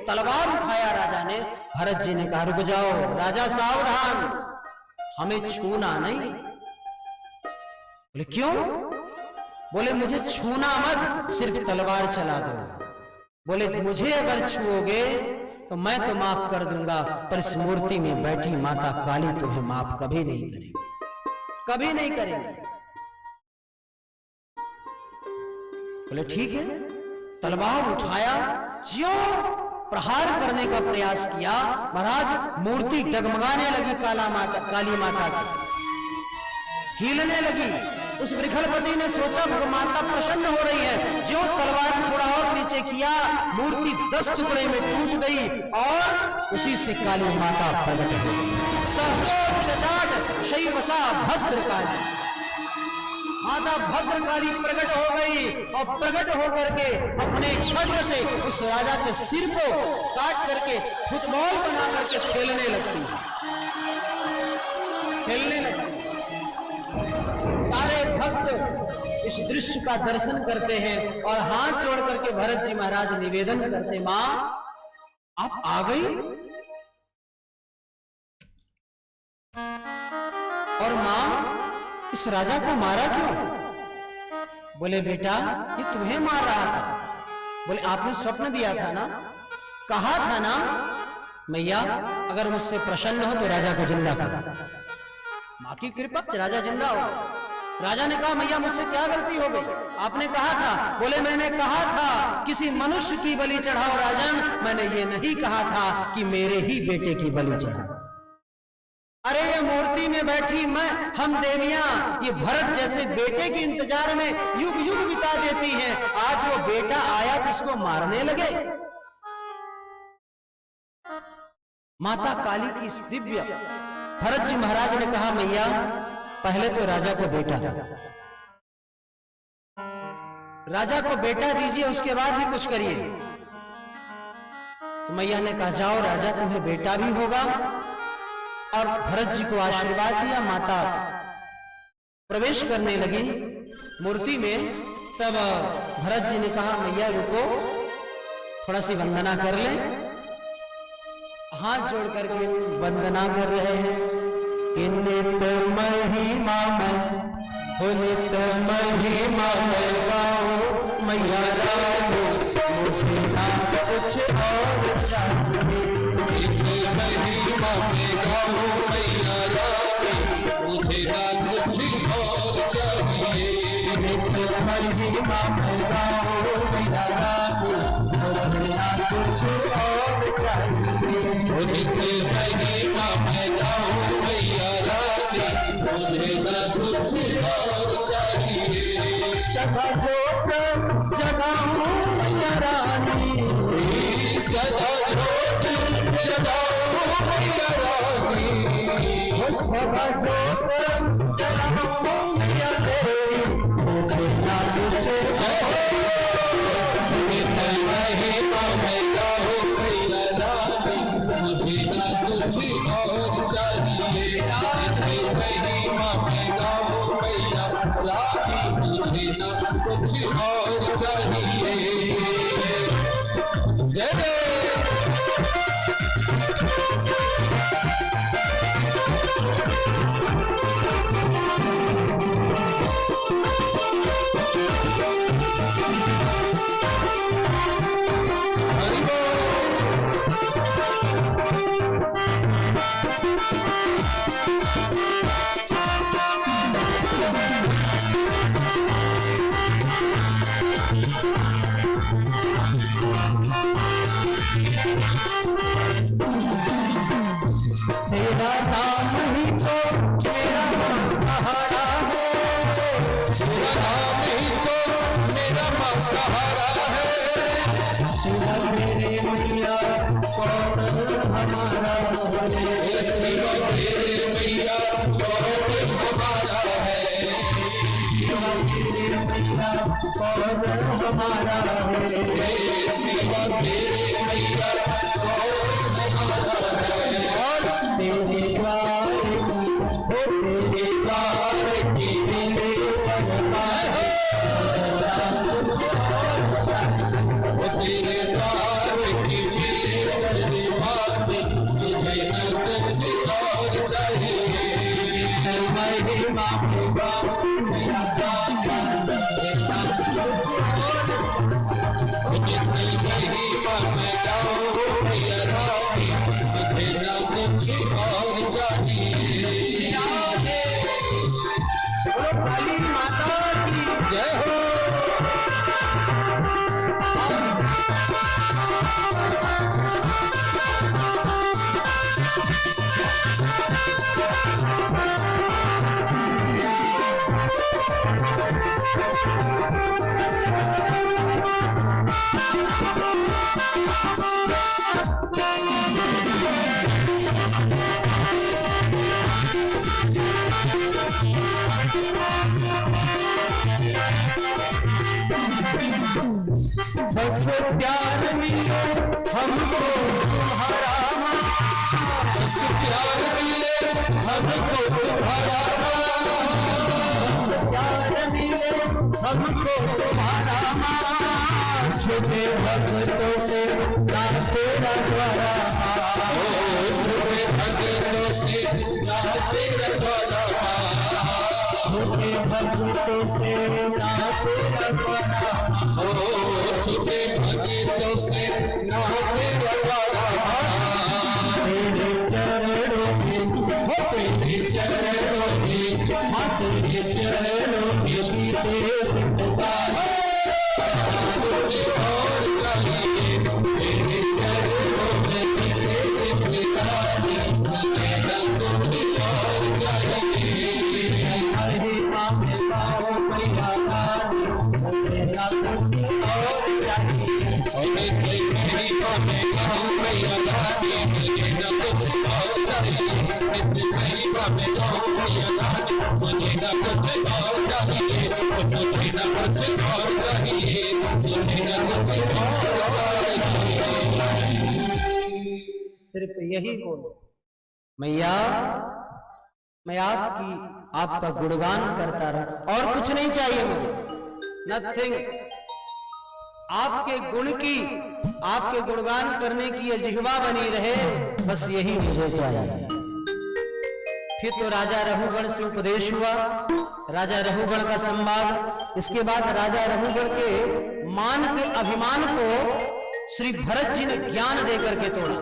तलवार उठाया राजा ने, भरत जी ने कहा रुक जाओ राजा सावधान, हमें छूना नहीं। बोले क्यों? बोले मुझे छूना मत, सिर्फ तलवार चला दो। बोले मुझे अगर छुओगे तो मैं तो माफ कर दूंगा, पर इस मूर्ति में बैठी माता काली तुम्हें माफ कभी नहीं करेगी, कभी नहीं करेंगे। बोले ठीक है। तलवार उठाया, ज्यों प्रहार करने का प्रयास किया, महाराज मूर्ति डगमगाने लगी, काली माता की हिलने लगी। उस वृषलपति ने सोचा माता प्रसन्न हो रही है, ज्यों तलवार थोड़ा और नीचे किया, मूर्ति 10 टुकड़े में टूट गई और उसी से काली माता प्रकट हो गई। सहसोपचाट शैवसा भद्रकाली, माता भद्रकाली प्रकट हो गई और प्रकट होकर के अपने खड्ग से उस राजा के सिर को काट करके फुटबॉल बना करके खेलने लगती, खेलने लगती। सारे भक्त इस दृश्य का दर्शन करते हैं और हाथ जोड़ करके भरत जी महाराज निवेदन करते, मां आप आ गई। और मां इस राजा को मारा क्यों? बोले बेटा ये तुम्हें मार रहा था। बोले आपने स्वप्न दिया था ना, कहा था ना मैया अगर मुझसे प्रसन्न हो तो राजा को जिंदा करो। मां की कृपा से राजा जिंदा हो गया। राजा ने कहा मैया मुझसे क्या गलती हो गई, आपने कहा था। बोले मैंने कहा था किसी मनुष्य की बलि चढ़ाओ राजन, मैंने ये नहीं कहा था कि मेरे ही बेटे की बलि चढ़ाओ। अरे ये मूर्ति में बैठी मैं, हम देवियां ये भरत जैसे बेटे के इंतजार में युग युग बिता देती हैं, आज वो बेटा आया तो इसको मारने लगे। माता काली की इस दिव्य, भरत जी महाराज ने कहा मैया पहले तो राजा को बेटा दो, राजा को बेटा दीजिए उसके बाद ही कुछ करिए। तो मैया ने कहा जाओ राजा तुम्हें बेटा भी होगा। और भरत जी को आशीर्वाद दिया। माता प्रवेश करने लगी मूर्ति में, तब भरत जी ने कहा मैया रुको थोड़ा सी वंदना कर ले। हाथ जोड़ करके वंदना कर रहे हैं कि नित महिमा में, नित महिमा में गाओ मैया रानी, मुझे ना कुछ और चाहिए। नित महिमा में गाओ मैया रानी, मुझे ना कुछ और चाहिए। नित महिमा में गाओ मैया रानी, मुझे ना कुछ और चाहिए। नित महिमा में गाओ मैया रानी, मुझे ना कुछ और चाहिए। सदा जोत जगाऊं मैया रानी, सदा जोत जगाओ मैया रानी, सदा जोत जगाऊं मैया तेरी, मुझे ना कुछ नित महिमा में गाओ मैया रानी, मुझे ना कुछ और चाहिए। नित महिमा में गाओ मैया रानी, मुझे ना कुछ और चाहिए। जय तेरा नाम ही तो मेरा सहारा है, तेरा नाम ही तो मेरा सहारा है। शिवा मेरे मैया कौन हमारा है, शिवा मेरे मैया कौन हमारा है। शिवा मेरे मैया कौन हमारा है। तेरे सिवा तेरे मैया कौन हमारा है। और तेरे द्वार की मेरे सजमा है। तेरे द्वार की मेरे दीवार तुझे न कुछ और चाहिए। महिमा मेरा जितनी महिमा में जाओ मेरा रानी तुझे न कुछ और चाहिए। काली माता की जय हो। बस प्यार मिले हमको तुम्हारा, बस प्यार मिले हमको तुम्हारा, प्यार मिले हमको तुम्हारा। छोटे भक्तों से ना तेरा द्वारा, छोटे भक्तों से ना तेरा द्वारा, छोटे भक्तों से ना तेरा द्वारा, छोटे भक्तों से ना तेरा द्वारा। तेरे चरणों में तेरे चरणों में तेरे चरणों में बीते जिंदगानी। कुछ और चाहिए। तेरे चरणों में बीते जिंदगानी मुझे न कुछ और चाहिए। महिमा में गाओ मैया रानी, तेरा कुछ और चाहिए। महिमा में गाओ मैया रानी मुझे न कुछ और चाहिए। महिमा में गाओ मैया रानी मुझे न कुछ और चाहिए। मुझे न कुछ और चाहिए। मुझे न कुछ और चाहिए। सिर्फ यही बोलो, मैया मैं आपका गुणगान करता रहूं, और कुछ नहीं चाहिए मुझे, नथिंग। आपके गुण की, आपके गुणगान करने की ये जिह्वा बनी रहे, बस यही मुझे चाहिए। फिर तो राजा रहुगण से उपदेश हुआ, राजा रहुगण का संवाद। इसके बाद राजा रहुगण के मान के अभिमान को श्री भरत जी ने ज्ञान देकर के तोड़ा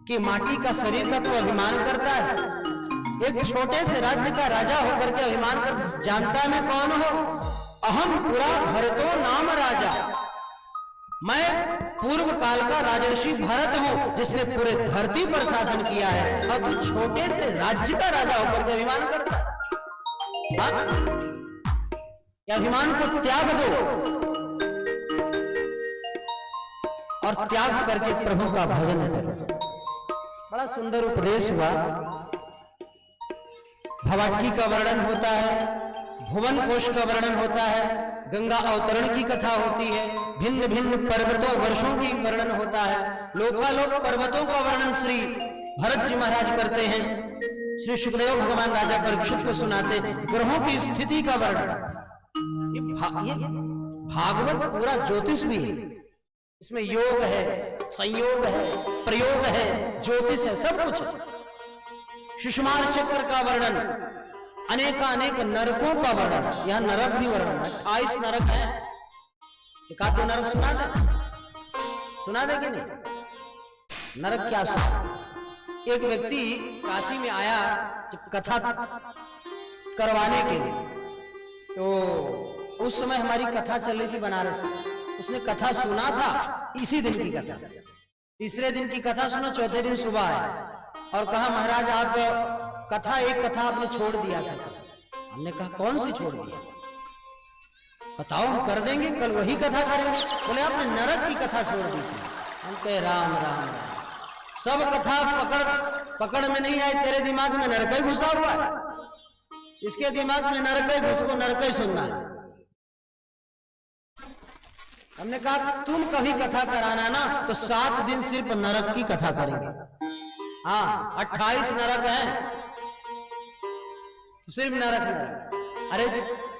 कि माटी का शरीर का तो अभिमान करता है, एक छोटे से राज्य का राजा होकर के अभिमान कर, जानता मैं कौन हूं? अहम पुरा भरतो नाम राजा, मैं पूर्व काल का राजर्षि भरत हूं जिसने पूरे धरती पर शासन किया है, और तू छोटे से राज्य का राजा होकर के अभिमान करता है। या अभिमान को त्याग दो और त्याग करके प्रभु का भजन करो। बड़ा सुंदर उपदेश हुआ। भवाटकी का वर्णन होता है, भुवन कोश का वर्णन होता है, गंगा अवतरण की कथा होती है, भिन्न भिन्न पर्वतों वर्षों की वर्णन होता है, लोकालोक पर्वतों का वर्णन श्री भरत जी महाराज करते हैं, श्री सुखदेव भगवान राजा परीक्षित को सुनाते, ग्रहों की स्थिति का वर्णन। ये भागवत पूरा ज्योतिष भी है, इसमें योग है, संयोग है, प्रयोग है, ज्योतिष है, सब कुछ है। सुषमार चक्र का वर्णन, अनेक नरकों का वर्णन, यहां नरक भी वर्णन है, 28 नरक है। एक आध तो नरक सुना दे कि नहीं? नरक क्या सुना? एक व्यक्ति काशी में आया जब कथा करवाने के लिए, तो उस समय हमारी कथा चल रही थी बनारस में, उसने कथा सुना था, इसी दिन की कथा, तीसरे दिन की कथा सुना, चौथे दिन सुबह आया और कहा महाराज आप कथा, एक कथा आपने छोड़ दिया था। हमने कहा कौन सी छोड़ दिया? बताओ हम कर देंगे, कल वही कथा करेंगे। बोले आपने नरक की कथा छोड़ दी थी। हम कहे राम राम राम, सब कथा पकड़ में नहीं आई, तेरे दिमाग में नरक ही घुसा हुआ है, इसके दिमाग में नरक ही, उसको नरक ही सुनना है। हमने कहा तुम कभी कथा कराना ना तो 7 दिन सिर्फ नरक की कथा करेंगे। हाँ 28 नरक हैं, सिर्फ नरक। अरे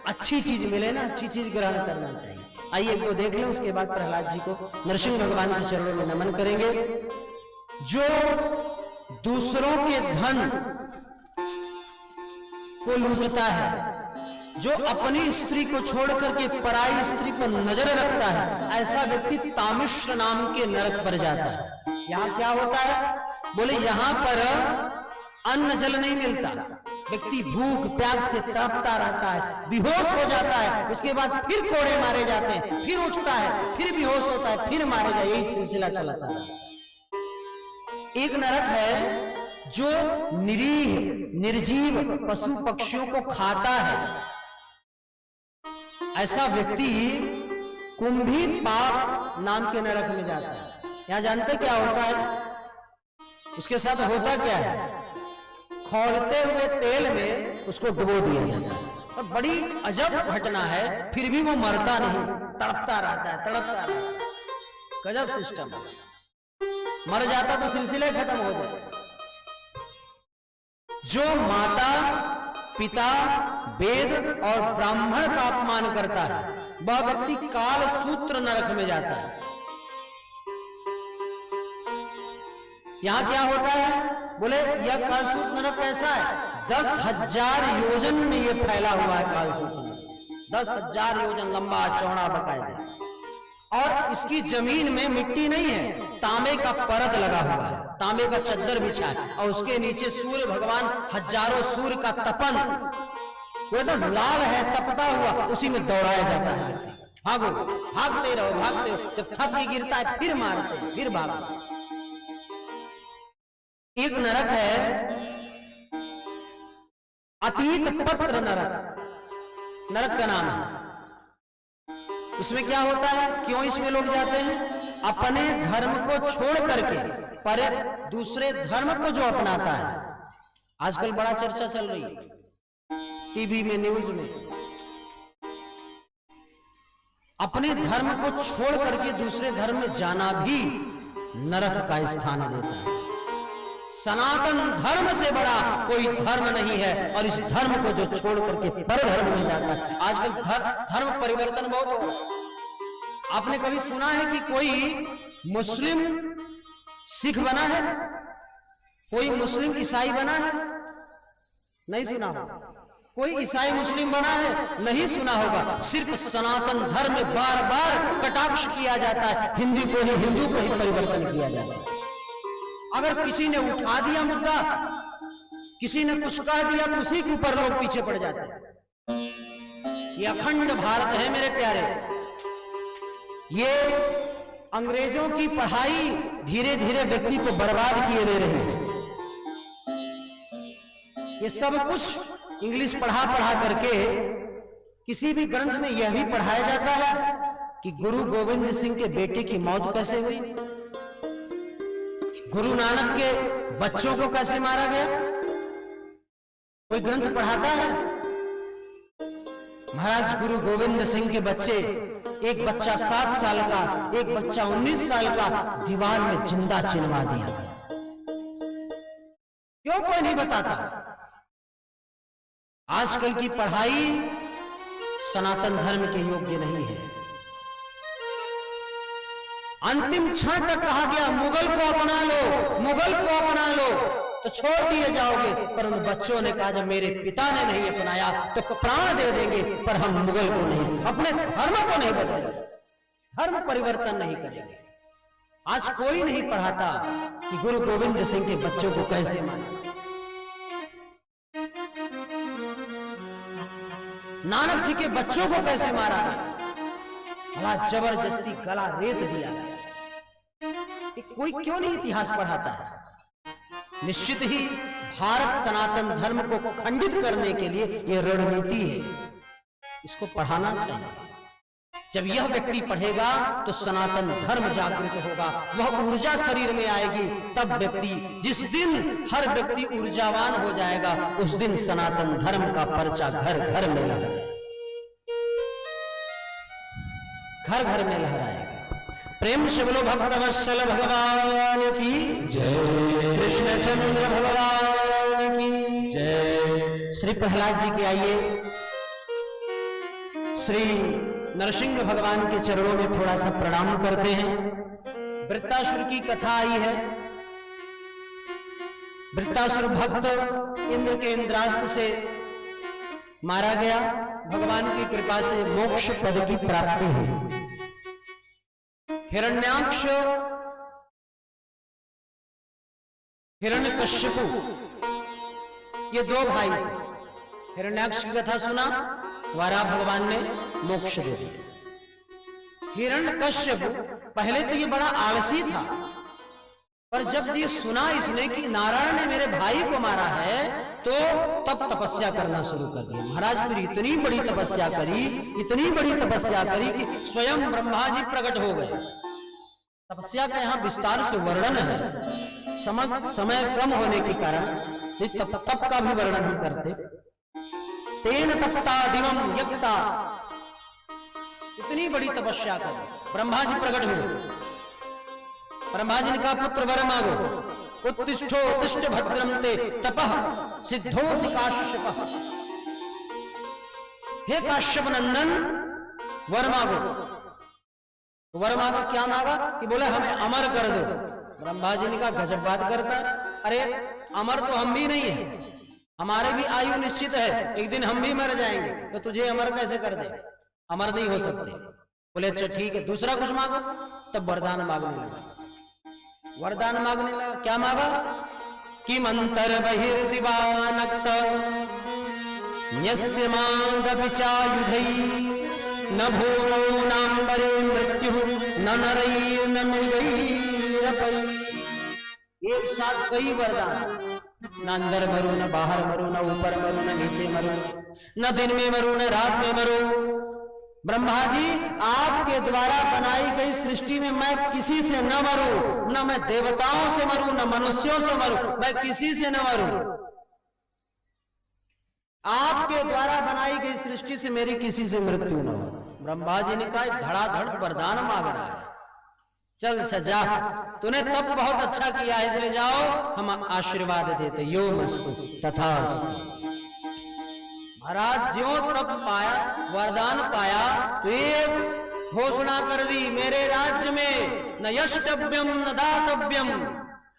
अच्छी चीज मिले ना, अच्छी चीज ग्रहण करना चाहिए। आइए वो देख लें, उसके बाद प्रहलाद जी को नरसिंह भगवान के चरणों में नमन करेंगे। जो दूसरों के धन को लूटता है, जो अपनी स्त्री को छोड़ करके पराई स्त्री पर नजर रखता है, ऐसा व्यक्ति तामिश्र नाम के नरक पर जाता है। यहां क्या होता है? बोले यहां पर अन्न जल नहीं मिलता, व्यक्ति भूख प्यास से तड़पता रहता है, बेहोश हो जाता है, उसके बाद फिर कोड़े मारे जाते हैं, फिर उठता है, फिर बेहोश होता है, फिर मारे जाए, यही सिलसिला चलता है। एक नरक है जो निरीह निर्जीव पशु पक्षियों को खाता है, ऐसा व्यक्ति कुंभी पाप नाम के नरक में जाता है। यहां जानते क्या होता है? उसके साथ होता क्या है? खौलते हुए तेल में उसको डुबो दिया जाता है। और बड़ी अजब घटना है, फिर भी वो मरता नहीं, तड़पता रहता है, तड़पता रहता है। गजब सिस्टम। मर जाता तो सिलसिले खत्म हो जाए। जो माता पिता वेद और ब्राह्मण का अपमान करता है, वह व्यक्ति काल सूत्र नरक में जाता है। यहां क्या होता है? बोले यह कालसूत्र नरक कैसा है? 10,000 योजन में यह फैला हुआ है कालसूत्र नरक। 10,000 योजन लंबा चौड़ा बकायदा, और इसकी जमीन में मिट्टी नहीं है, तांबे का परत लगा हुआ है, तांबे का चद्दर बिछा है, और उसके नीचे सूर्य भगवान हजारों सूर्य का तपन, वो एकदम लाल है तपता हुआ, उसी में दौड़ाया जाता है। भागो, भागते रहो, भागते रहो, जब थक के गिरता है फिर मारते हैं, फिर भागो। एक नरक है अतीत पत्र नरक, नरक का नाम है। इसमें क्या होता है? क्यों इसमें लोग जाते हैं? अपने धर्म को छोड़ करके पर दूसरे धर्म को जो अपनाता है। आजकल बड़ा चर्चा चल रही है टीवी में, न्यूज में। अपने धर्म को छोड़ करके दूसरे धर्म में जाना भी नरक का स्थान देता है। सनातन धर्म से बड़ा कोई धर्म नहीं है, और इस धर्म को जो छोड़ करके पर धर्म में जाता है। आजकल धर्म परिवर्तन बहुत हो रहा है। आपने कभी सुना है कि कोई मुस्लिम सिख बना है? कोई मुस्लिम ईसाई बना है? नहीं सुना होगा। कोई ईसाई मुस्लिम बना है? नहीं सुना होगा। सिर्फ सनातन धर्म में बार बार कटाक्ष किया जाता है, हिंदू को ही परिवर्तन किया जाता है। अगर किसी ने उठा दिया मुद्दा, किसी ने कुछ कह दिया, तो उसी के ऊपर लोग पीछे पड़ जाते हैं। ये अखंड भारत है मेरे प्यारे। ये अंग्रेजों की पढ़ाई धीरे धीरे व्यक्ति को बर्बाद किए ले रही है। ये सब कुछ इंग्लिश पढ़ा करके किसी भी ग्रंथ में यह भी पढ़ाया जाता है कि गुरु गोविंद सिंह के बेटे की मौत कैसे हुई, गुरु नानक के बच्चों को कैसे मारा गया। कोई ग्रंथ पढ़ाता है? महाराज गुरु गोविंद सिंह के बच्चे, एक बच्चा 7 साल का, एक बच्चा 19 साल का, दीवार में जिंदा चिनवा दिया। क्यों कोई नहीं बताता? आजकल की पढ़ाई सनातन धर्म के योग्य नहीं है। अंतिम क्षण तक कहा गया मुगल को अपना लो, मुगल को अपना लो, तो छोड़ दिए जाओगे। पर उन बच्चों ने कहा जब मेरे पिता ने नहीं अपनाया तो प्राण दे देंगे, पर हम मुगल को नहीं, अपने धर्म को नहीं बदलेंगे, धर्म परिवर्तन नहीं करेंगे। आज कोई नहीं पढ़ाता कि गुरु गोविंद सिंह के बच्चों को कैसे माना, नानक जी के बच्चों को कैसे मारा, बड़ा जबरदस्ती गला रेत दिया। कोई क्यों नहीं इतिहास पढ़ाता है? निश्चित ही भारत सनातन धर्म को खंडित करने के लिए यह रणनीति है, इसको पढ़ाना चाहिए। जब यह व्यक्ति पढ़ेगा तो सनातन धर्म जागृत होगा, वह ऊर्जा शरीर में आएगी। तब व्यक्ति, जिस दिन हर व्यक्ति ऊर्जावान हो जाएगा, उस दिन सनातन धर्म का पर्चा घर घर में लगेगा। घर घर में लहराएगा। प्रेम से बोलो भक्तवत्सल भगवान की जय, कृष्ण चंद्र भगवान की जय। श्री प्रहलाद जी के आइए श्री नरसिंह भगवान के चरणों में थोड़ा सा प्रणाम करते हैं। वृत्तासुर की कथा आई है। वृत्तासुर भक्त इंद्र के इंद्रास्त्र से मारा गया। भगवान की कृपा से मोक्ष पद की प्राप्ति हुई। हिरण्याक्ष हिरण्यकश्यपु ये दो भाई थे। हिरण्याक्ष की कथा सुना, वराह भगवान ने मोक्ष दे दिया। हिरण्यकश्यपु पहले तो ये बड़ा आलसी था, पर जब ये सुना इसने कि नारायण ने मेरे भाई को मारा है, तो तब तपस्या करना शुरू कर दिया। महाराज फिर इतनी बड़ी तपस्या करी, इतनी बड़ी तपस्या करी कि स्वयं ब्रह्मा जी प्रकट हो गए। तपस्या का यहाँ विस्तार से वर्णन है। समय कम होने के कारण तप का भी वर्णन हम करते। तेन तपता दिवम यज्ञता, इतनी बड़ी तपस्या कर ब्रह्मा जी प्रकट हुए। ब्रह्मा जी ने कहा पुत्र वर मांगो। उत्तिष्ठो उत्तिष्ठ भद्रम ते तपः सिद्धोऽसि काश्यपः। हे काश्यप नंदन वर मांगो। वर मांगा, क्या मांगा कि बोले हमें अमर कर दो। ब्रह्मा जी ने कहा गजब बात करता, अरे अमर तो हम भी नहीं है, हमारे भी आयु निश्चित है, एक दिन हम भी मर जाएंगे, तो तुझे अमर कैसे कर दे? अमर नहीं हो सकते। बोले अच्छा ठीक है, दूसरा कुछ मांगो। तब वरदान मांगने लगा। वरदान मांगने लगा, क्या मांगा कि मंतर बहिर्दिवानक्त न्यस्य मांगपि चायुधै न भूरो नाम्बरे मृत्यु न नरैर्न मृगैरपै। एक साथ कई वरदान, न अंदर मरो, न बाहर मरो, न ऊपर मरो, न नीचे मरो, न दिन में मरो, न रात में मरो। ब्रह्मा जी आपके द्वारा बनाई गई सृष्टि में मैं किसी से न मरूं, न मैं देवताओं से मरूं, न मनुष्यों से मरूं, मैं किसी से न मरूं। आपके द्वारा बनाई गई सृष्टि से मेरी किसी से मृत्यु न हो। ब्रह्मा जी ने कहा धड़ाधड़ वरदान मांग रहा है, चल सजा, तूने तब बहुत अच्छा किया है, इसलिए जाओ हम आशीर्वाद देते। यो मस्तु तथास्तु। महाराज ज्यों तप पाया, वरदान पाया, तो एक घोषणा कर दी, मेरे राज्य में न यष्टव्यम न दातव्यम।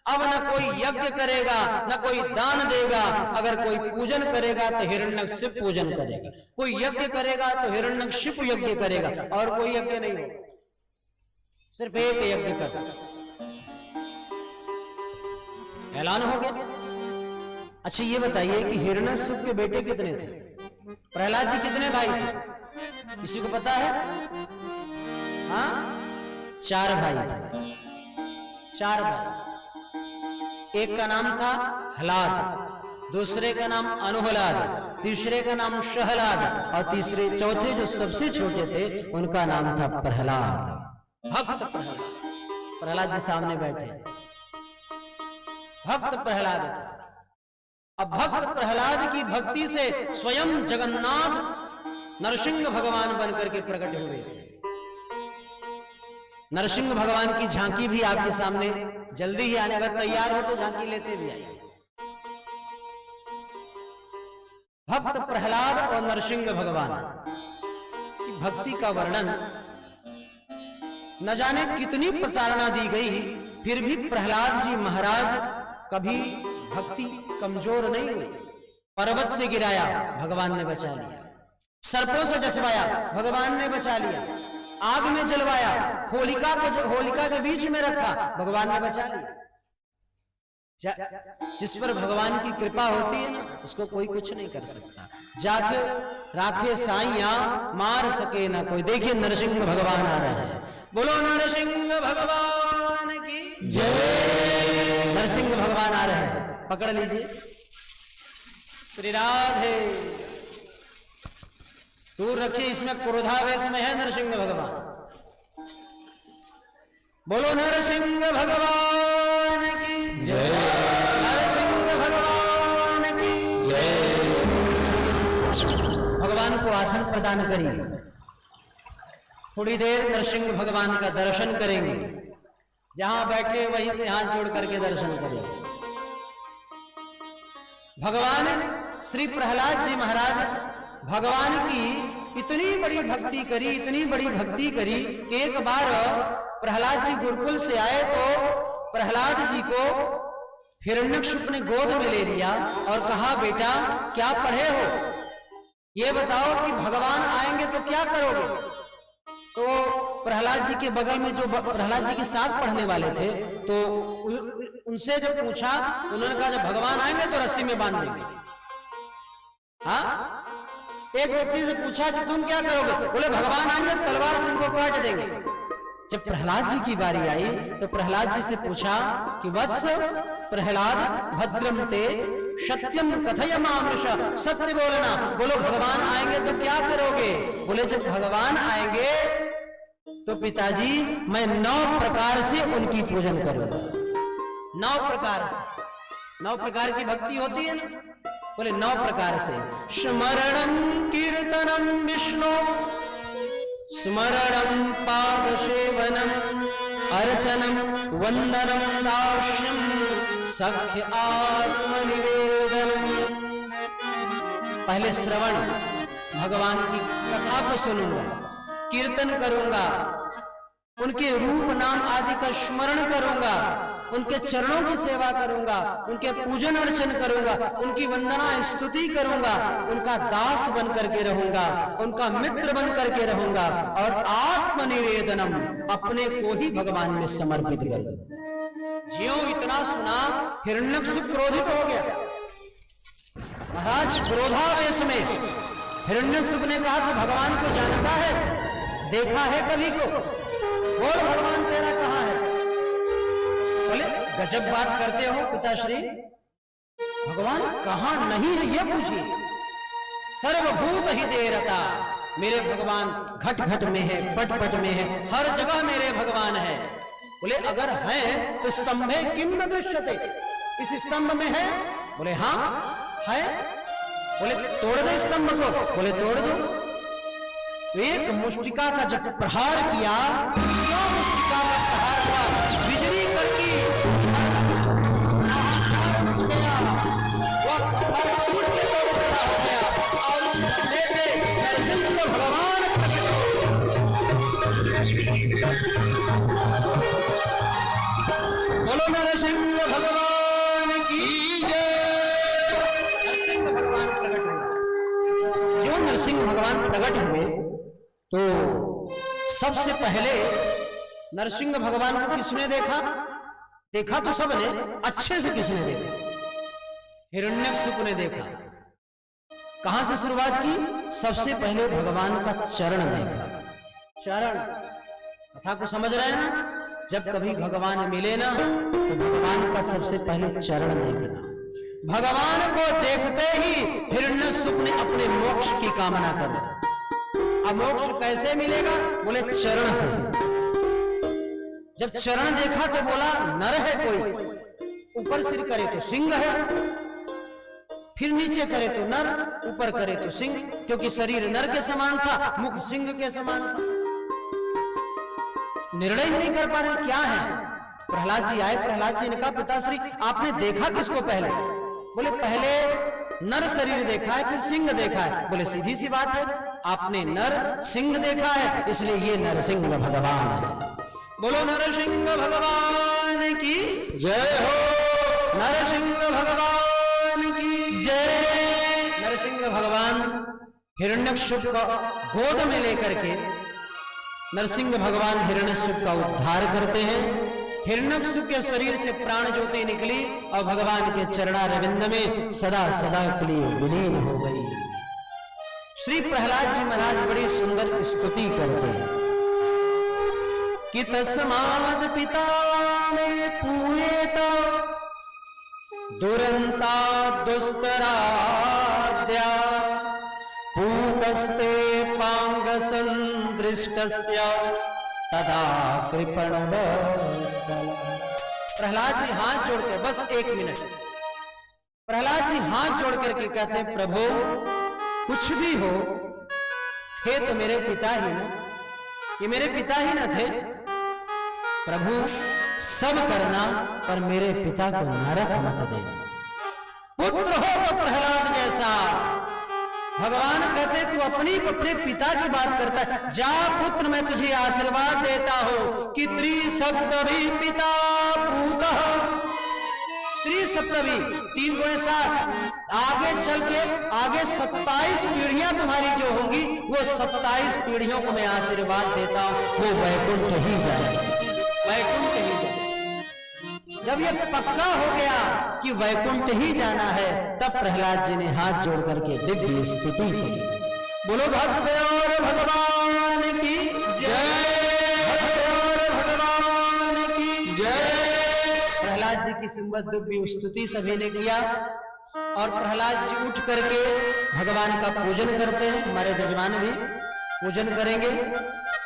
अब न कोई यज्ञ करेगा, न कोई दान देगा। अगर कोई पूजन करेगा तो हिरण्यकशिप पूजन करेगा, कोई यज्ञ करेगा तो हिरण्यकशिप यज्ञ करेगा, और कोई यज्ञ नहीं होगा, सिर्फ एक यज्ञ कर। ऐलान हो गया। अच्छा ये बताइए कि हिरण्यकशिप के बेटे कितने थे? प्रहलाद जी कितने भाई थे? किसी को पता है? हाँ, 4 भाई थे। 4 भाई। एक का नाम था हलाद, दूसरे का नाम अनुहलाद, तीसरे का नाम शहलाद, और तीसरे चौथे जो सबसे छोटे थे उनका नाम था प्रहलाद। भक्त प्रहलाद। प्रहलाद जी सामने बैठे, भक्त प्रहलाद थे। अब भक्त प्रहलाद की भक्ति से स्वयं जगन्नाथ नरसिंह भगवान बनकर के प्रकट हुए थे। नरसिंह भगवान की झांकी भी आपके सामने जल्दी ही आने, अगर तैयार हो तो झांकी लेते भी आइए। भक्त प्रहलाद और नरसिंह भगवान की भक्ति का वर्णन, न जाने कितनी प्रताड़ना दी गई, फिर भी प्रहलाद जी महाराज कभी भक्ति कमजोर नहीं हुई। पर्वत से गिराया, भगवान ने बचा लिया। सर्पों से डसवाया, भगवान ने बचा लिया। आग में जलवाया, होलिका के बीच में रखा, भगवान ने बचा लिया। जिस पर भगवान की कृपा होती है ना, उसको कोई कुछ नहीं कर सकता। जाके राखे साइया मार सके ना कोई। देखिए नरसिंह भगवान आ रहे हैं, बोलो नरसिंह भगवान की जय। नरसिंह भगवान आ रहे हैं, पकड़ लीजिए। श्री राधे। दूर रखिए, इसमें क्रोधावेश में है नरसिंह भगवान। बोलो नरसिंह भगवान की जय। नरसिंह भगवान की जय। भगवान को आसन प्रदान करिए। थोड़ी देर नरसिंह भगवान का दर्शन करेंगे, जहां बैठे वहीं से हाथ जोड़ करके दर्शन करेंगे। भगवान श्री प्रहलाद जी महाराज भगवान की इतनी बड़ी भक्ति करी, इतनी बड़ी भक्ति करी कि एक बार प्रहलाद जी गुरुकुल से आए तो प्रहलाद जी को हिरण्यकशिपु ने गोद में ले लिया और कहा, बेटा क्या पढ़े हो, ये बताओ कि भगवान आएंगे तो क्या करोगे। तो प्रहलाद जी के बगल में जो प्रहलाद जी के साथ पढ़ने वाले थे, तो उनसे जब पूछा, उन्होंने कहा जब भगवान आएंगे तो रस्सी में बांध देंगे। हाँ, एक व्यक्ति से पूछा कि तुम क्या करोगे, बोले भगवान आएंगे तलवार से इनको काट देंगे। जब प्रहलाद जी की बारी आई तो प्रहलाद जी से पूछा कि वत्स प्रहलाद भद्रम ते सत्यम कथय मामृष, सत्य बोलना, बोलो भगवान आएंगे तो क्या करोगे। बोले जब भगवान आएंगे तो पिताजी मैं 9 प्रकार से उनकी पूजन करूंगा। 9 प्रकार से, 9 प्रकार की भक्ति होती है ना, बोले 9 प्रकार से। स्मरणम कीर्तनम विष्णु, स्मरणम पादसेवनम, अर्चनम वंदनम दास्यम, सख्य आत्मनिवेदनम। पहले श्रवण, भगवान की कथा को सुनूंगा, कीर्तन करूंगा, उनके रूप नाम आदि का स्मरण करूंगा, उनके चरणों की सेवा करूंगा, उनके पूजन अर्चन करूंगा, उनकी वंदना स्तुति करूंगा, उनका दास बन करके रहूंगा, उनका मित्र बन करके रहूंगा, और आत्मनिवेदनम, अपने को ही भगवान में समर्पित कर दूं। ज्यों इतना सुना हिरण्यकशिपु क्रोधित हो गया। महाराज क्रोधावेश में हिरण्यकशिपु ने कहा कि भगवान को जानता है, देखा है कभी को, बोल भगवान तेरा कहां है। बोले गजब बात करते हो पिताश्री, भगवान कहां नहीं है ये पूछिए। सर्वभूत ही देरता, मेरे भगवान घट घट में है, पट पट में है, हर जगह मेरे भगवान है। बोले अगर है तो स्तंभे किम न दृश्यते, इस स्तंभ में है। बोले हाँ है। बोले तोड़ दे स्तंभ को। बोले तोड़ दो। एक मुष्टिका का जब प्रहार किया, क्या मुष्टिका का प्रहार हुआ, बिजली कड़की, भगवान बोलो नरसिंह भगवान की जय। नरसिंह भगवान प्रकट हुए। जो नरसिंह भगवान प्रकट हुए तो सबसे पहले नरसिंह भगवान को किसने देखा? देखा तो सबने, अच्छे से किसने देखा? हिरण्यकशिपु ने देखा। कहां से शुरुआत की? सबसे पहले भगवान का चरण देखा। चरण, कथा को समझ रहे हैं ना? जब कभी भगवान मिले ना तो भगवान का सबसे पहले चरण देखना। भगवान को देखते ही हिरण्यकशिपु ने अपने मोक्ष की कामना कर दी। अब मोक्ष कैसे मिलेगा? बोले चरण से। जब चरण देखा तो बोला नर है कोई, ऊपर सिर करे तो सिंह है, फिर नीचे करे तो नर, ऊपर करे तो सिंह, क्योंकि शरीर नर के समान था, मुख सिंह के समान था। निर्णय ही नहीं कर पा रहे क्या है। प्रहलाद जी आए, प्रहलाद जी ने कहा पिताश्री आपने देखा किसको पहले? बोले पहले नर शरीर देखा है, फिर सिंह देखा है। बोले सीधी सी बात है, आपने नर सिंह देखा है, इसलिए ये नरसिंह भगवान है। बोलो नरसिंह भगवान की जय हो। नरसिंह भगवान की जय। नरसिंह भगवान हिरण्यकशिपु को गोद में लेकर के नरसिंह भगवान हिरण्यकशिपु का उद्धार करते हैं। हिरण्यकशिपु के शरीर से प्राण ज्योति निकली और भगवान के चरणारविंद में सदा सदा के लिए विलीन हो गई। श्री प्रहलाद जी महाराज बड़ी सुंदर स्तुति करते हैं कि तस्माद् पिता में पूयेता दुरंता दुस्तराद्या पूकस्ते पांगसंदृष्टस्य तदा कृपणवत्सल। प्रहलाद जी हाथ जोड़ के, बस 1 मिनट, प्रहलाद जी हाथ जोड़ करके कहते हैं प्रभु कुछ भी हो, थे तो मेरे पिता ही ना, ये मेरे पिता ही न थे। प्रभु सब करना पर मेरे पिता को नरक मत देना। पुत्र हो तो प्रहलाद जैसा। भगवान कहते तू अपने पिता की बात करता है। जा पुत्र, मैं तुझे आशीर्वाद देता हूं कि त्रिसप्तभी पिता पूतः। त्रिसप्तभी 3 गुणे 7, आगे चल के आगे 27 पीढ़ियां तुम्हारी जो होंगी, वो 27 पीढ़ियों को मैं आशीर्वाद देता हूं, वो वैकुंठ ही जाए, वैकुंठ ही जाए। जब ये पक्का हो गया कि वैकुंठ ही जाना है, तब प्रहलाद जी ने हाथ जोड़ करके दिव्य स्तुति की। बोलो भक्त और भगवान की जय, भक्त और भगवान की जय। प्रहलाद जी की सुंदर दिव्य स्तुति सभी ने किया और प्रहलाद जी उठ करके भगवान का पूजन करते हैं। हमारे जजमान भी पूजन करेंगे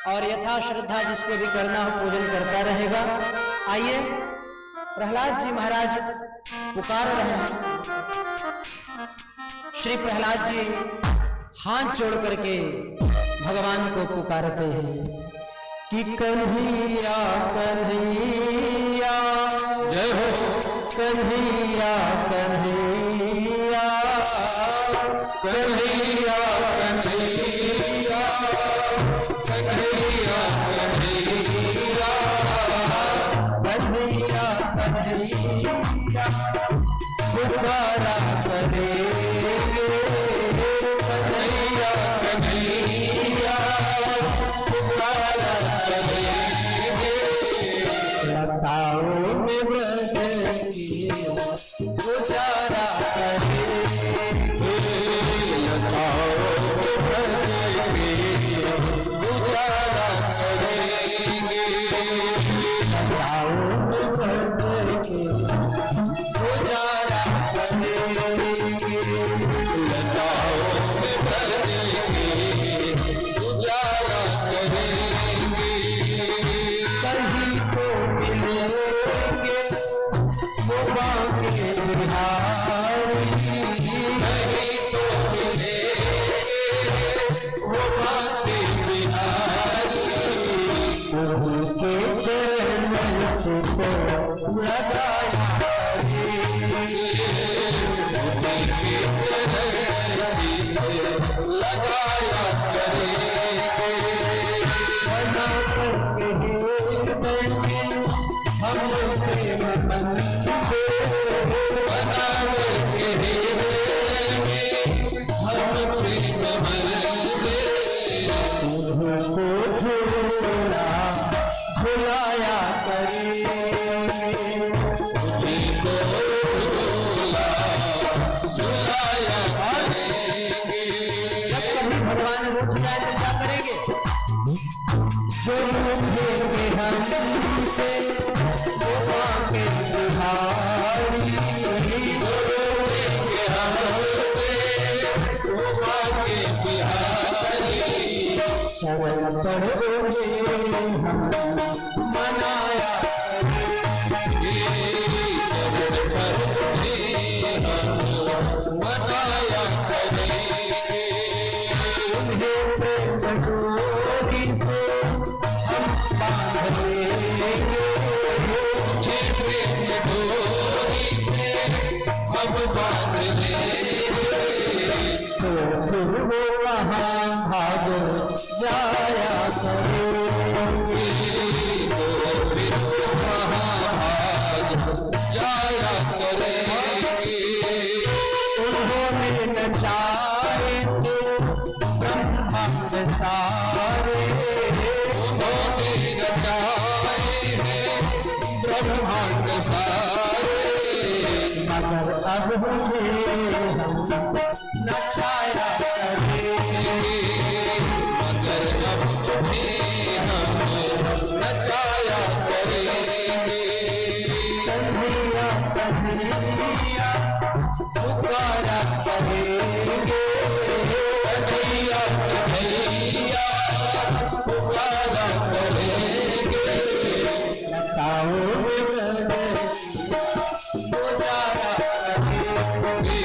और यथा श्रद्धा जिसको भी करना हो पूजन करता रहेगा। आइए, प्रहलाद जी महाराज पुकार रहे हैं। श्री प्रहलाद जी हाथ जोड़ करके भगवान को पुकारते हैं कि कन्हैया कन्हैया जय हो कन्हैया कन्हैया कन्हैया कन्हैया कन्हैया कन्हैया कन्हैया पुकारा करेंगे कन्हैया कन्हैया पुकारा करेंगे। लताओं में ब्रज की गुजारा करेंगे, लताओं में ब्रज की गुजारा करेंगे, लताओं में ब्रज की गुजारा करेंगे, लताओं में ब्रज की गुजारा करेंगे। कहीं तो मिलेंगे वो बांके बिहारी, कहीं तो मिलेंगे वो बांके बिहारी, उनके चरण से तो लगाया लगाया करेंगे, बना करके हम प्रेम मंदिर, बना करके हम प्रेम मंदिर, उनको झूला झुलाया करेंगे। उनको झूला झुलाया करेंगे। जब कभी भगवान रूठ जाए तो क्या करेंगे? जो रूठेंगे हमसे वो बांके बिहारी, जो रोएंगे हमसे वो बांके बिहारी, शरण पर हम मनाया चरण पर हम मनाया करेंगे। उन्हें प्रेम डोरी से हम बांध लेंगे, प्रेम डोरी से हम बांध लेंगे, तो फिर वो वहाँ भाग जाया करेंगे। तो फिर महाभाग जाया करेंगे। उन्होंने नचाए थे ब्रह्मांड सारे, उन्होंने रचाए हैं ब्रह्मांड सारे, मगर अब उन्हें हम नचाया करेंगे। मगर अब तुम्हें हम नचाया करेंगे। कन्हैया कन्हैया पुकारा करेंगे, कन्हैया कन्हैया पुकारा करेंगे, लताओं में गुजारा करेंगे,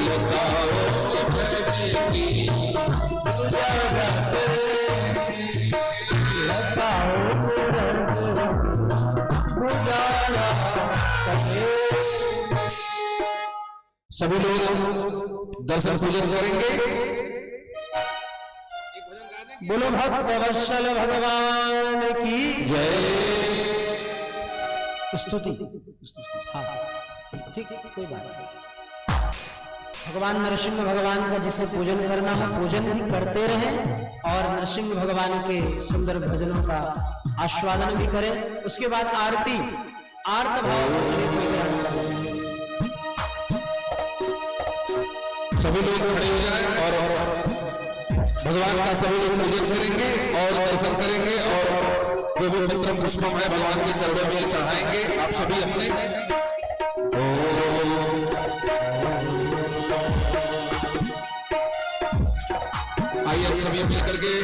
लताओं में ब्रज की गुजारा करेंगे। सभी लोग दर्शन पूजन करेंगे। बोलो भक्त वत्सल भगवान की जय। स्तुति। हाँ ठीक, कोई बात नहीं। भगवान नरसिंह भगवान का जिसे पूजन करना हो पूजन भी करते रहें और नरसिंह भगवान के सुंदर भजनों का आस्वादन भी करें। उसके बाद आरती आर्त भाव से सभी को ग्रहण करें। सभी लोग खड़े हो जाएं और भगवान का सभी लोग पूजन करेंगे और दर्शन करेंगे और जो भी पत्र पुष्पम है भगवान के चरणों में चढ़ाएंगे। आप सभी अपने आइए हम सभी मिलकर के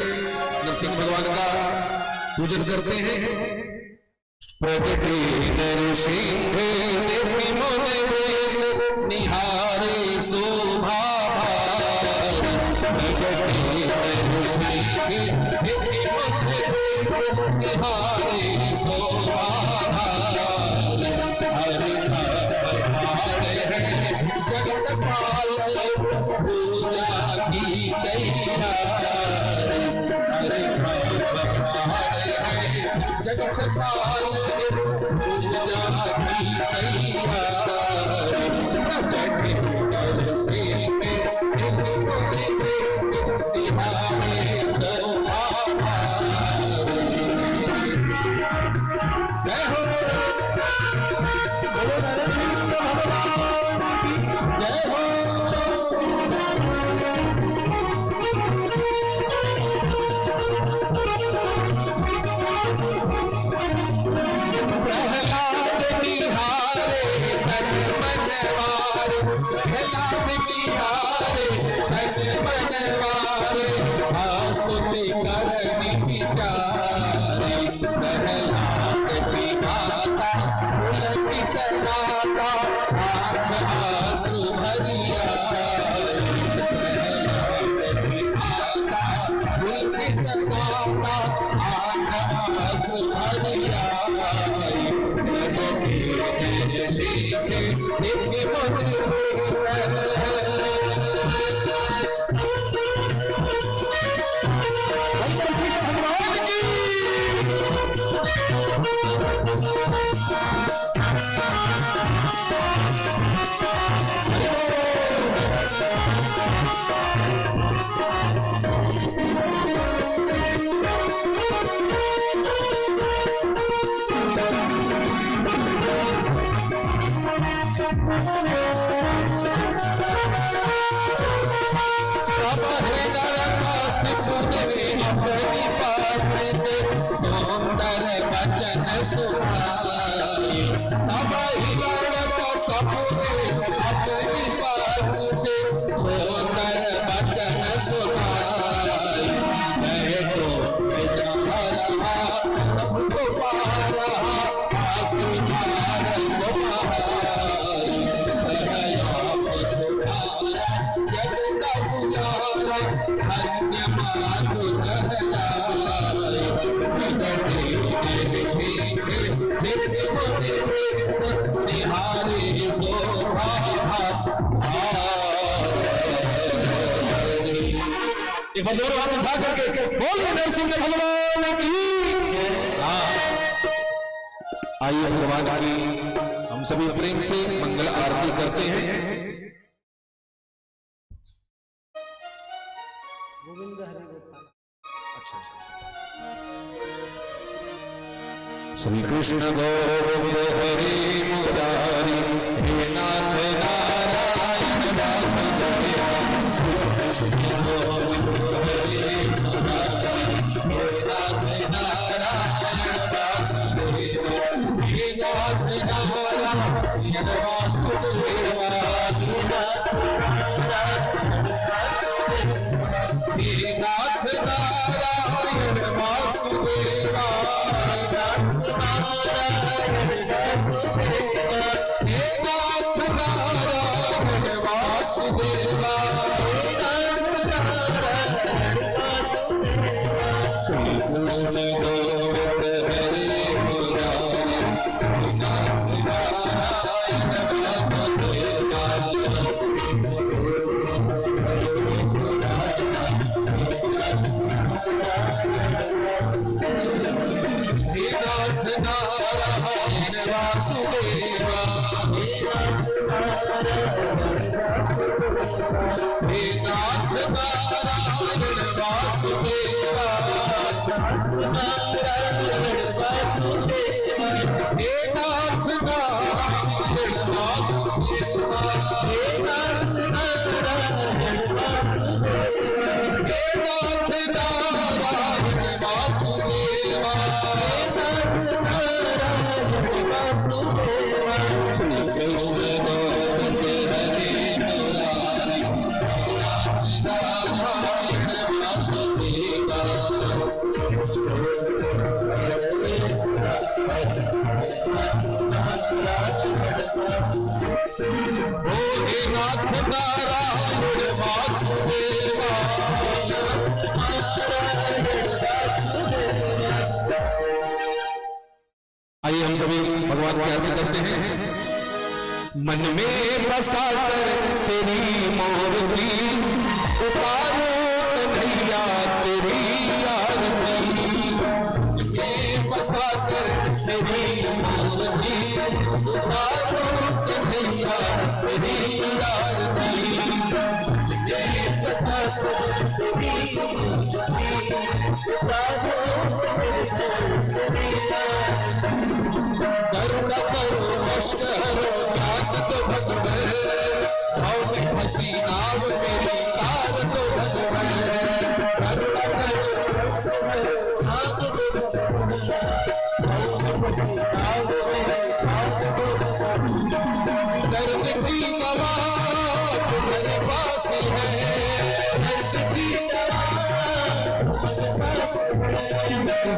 नरसिंह भगवान का पूजन करते हैं। प्रगति नरसिंह देखि मन वेद निहारे शोभा एक बार दोनों हाथ उठा करके बोलिए नरसिंह भगवान की। आइए भगवान की हम सभी प्रेम से मंगल आरती करते हैं। गोविंद हरि गोपाल। श्री कृष्ण गोविंद हरि मुरारी हे नाथ नारायण वासुदेव। कृष्ण गोविंद हरि मुरारी हे नाथ नारायण वासुदेव। हे नाथ नारायण वासुदेव। हे नाथ नारायण वासुदेव। श्री कृष्ण गोविंद हरि मुरारी नाथ नारायण वासुदेव। श्रीनाथ नारायण वासुदेवा श्रीनाथ नारायण वासुदेवा श्रीनाथ नारायण भोलेनाथ नारायण वासुदेवा। आइए हम सभी भगवान की आरती करते हैं। मन में बसा कर तेरी मूर्ति उतारो कन्हैया तेरी आरती। बसा कर तेरी मूर्ति उतारो कन्हैया तेरी आरती। बसा कर तेरी करुणा करो कष्ट हरो ज्ञात तो भगवन भाव में हंसी नाव मेरी तार तो भगवन। करुणा करो दर्द की दवा तुम्हारे पास है।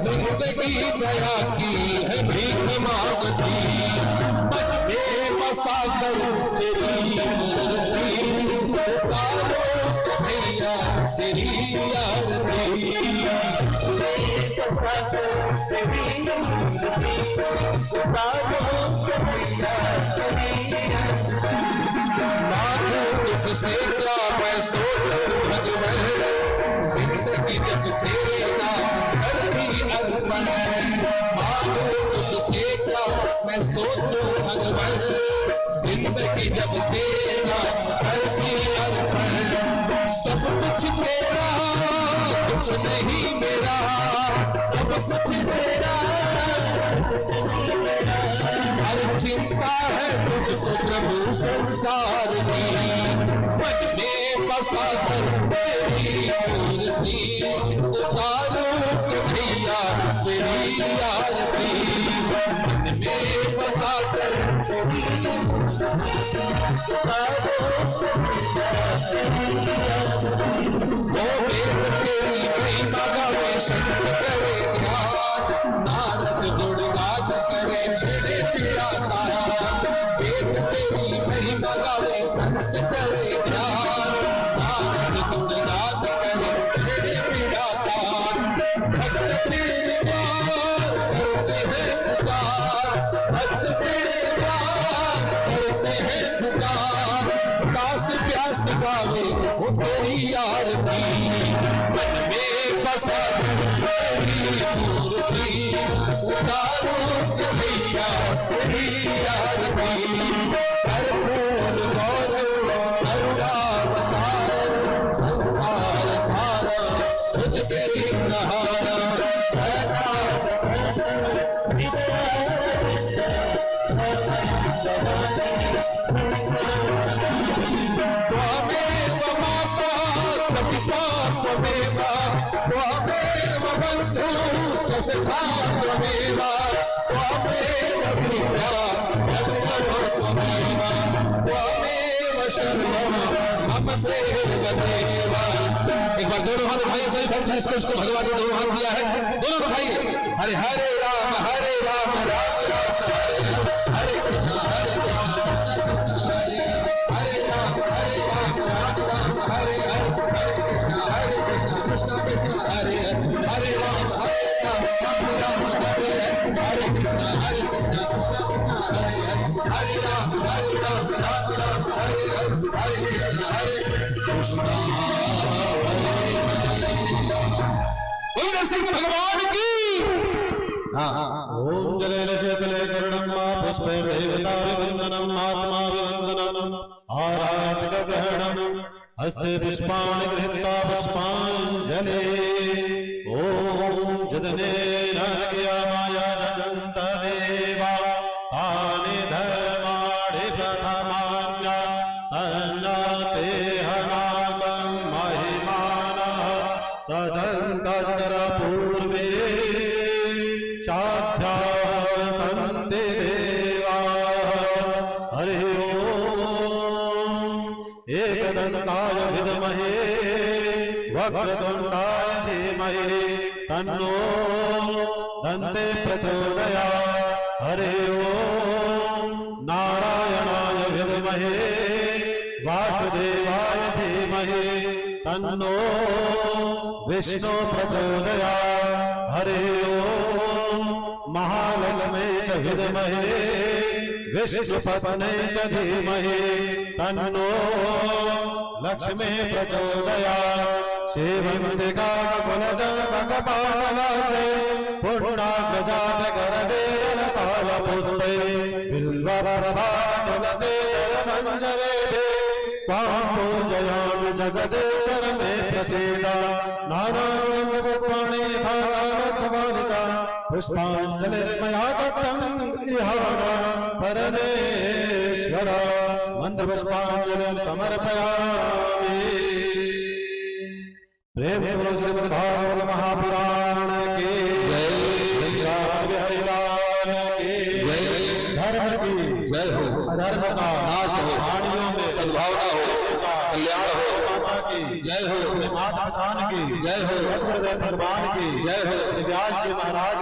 जिंदगी दया की है भीख मांगती। बसा कर तेरी मूर्ति उतारो कन्हैया तेरी आरती। मानो इससे क्या मैं सोचूं भगवन जिंदगी जब तेरे नाम करती अर्पण। मानो उससे क्या मैं सोचूं भगवन जिंदगी जब तेरे नाम करती अर्पण। सब कुछ तेरा कुछ नहीं मेरा, सब कुछ तेरा हर चिंता है तुझको प्रभु संसार की। मन में बसा कर तेरी मूर्ति उतारो कन्हैया तेरी आरती। मन में बसा कर तेरी मूर्ति उतारो वो वेद तेरी महिमा गावे संत करे ध्यान। नारद गुणगान करे छेड़े पीड़ा तारा। वेद तेरी महिमा गावे संत करे ध्यान। नारद गुणगान करे छेड़े पीड़ा तारा। भक्त तेरे द्वार करते हैं पुकार। भक्त तेरे द्वार करते हैं पुकार। दास प्यास गावे वो तेरी आरती। मन में बसा तेरी मूर्ति उतारो कन्हैया तेरी आरती। कर्पूर गौरव करुणावतार संसार सारा तुझ तेरी कहारा। त्वमेव माता सपिता त्वमेव त्वमेव बन्धु ससखा त्वमेव त्वमेव पिता त्वमेव त्वमेव शरणं मम देव। एक बार दोनों हाथ उठाइए सभी भक्त जिसको इसको भगवान ने दोनों हाथ दिया है दोनों उठाइए। हरे हरे राम राम राम हरे कृष्ण हरे हरे राम हरे कृष्ण कृष्ण कृष्ण हरे हरे राम राम राम हरे कृष्ण हरे कृष्ण सिंह भगवान की ओम जलेन शेतले करणं मा पुष्पैर्देवता विवन्दनम् आत्मा विवन्दनम् आराधिक ग्रहणम् हस्ते पुष्पाणि गृहीत्वा पुष्पाञ्जलि ओम जदनेन माया जन्त देवा स्थाने धर्माणि प्रथमान्या सन्नाते हनाकं महिमानः सजन्तजर पूर्वे साध्याः सन्ति देवाः हरि ओम एकदन्ताय विद्महे वक्रतुण्डाय धीमहि तन्नो दन्ते प्रचोदयात् हरि ओम नारायणाय विद्महे वासुदेवाय धीमहि तन्नो विष्णु प्रचोदयात् हरि ओम महालक्ष्मी च विद्महे विष्णुपत्नी च धीमहि तन्नो लक्ष्मी प्रचोदयात् सेवन्तिका कुलचम्पकपाटलाग्रे पुण्डाग्रजातकरवेदनसालपुष्पे बिल्वप्रभातुलसीधरमञ्जरेभे त्वां पूजयामि जगदीश्वर मे प्रसीद नानास्वन्दपुष्पाणि यथा कालध्वानि च पुष्पाञ्जलिर्मया दत्तं गृहाण परमेश्वर मन्त्रपुष्पाञ्जलिं समर्पयामि। प्रेम से बोलो श्रीमद्भागवत महापुराण की जय, बिहारी लाल की जय, धर्म की जय हो, अधर्म का नाश हो, वाणियों में सद्भावना हो, कल्याण हो, माता की जय हो, माता पिता की जय हो, सतगुरुदेव भगवान की जय हो, व्यास जी महाराज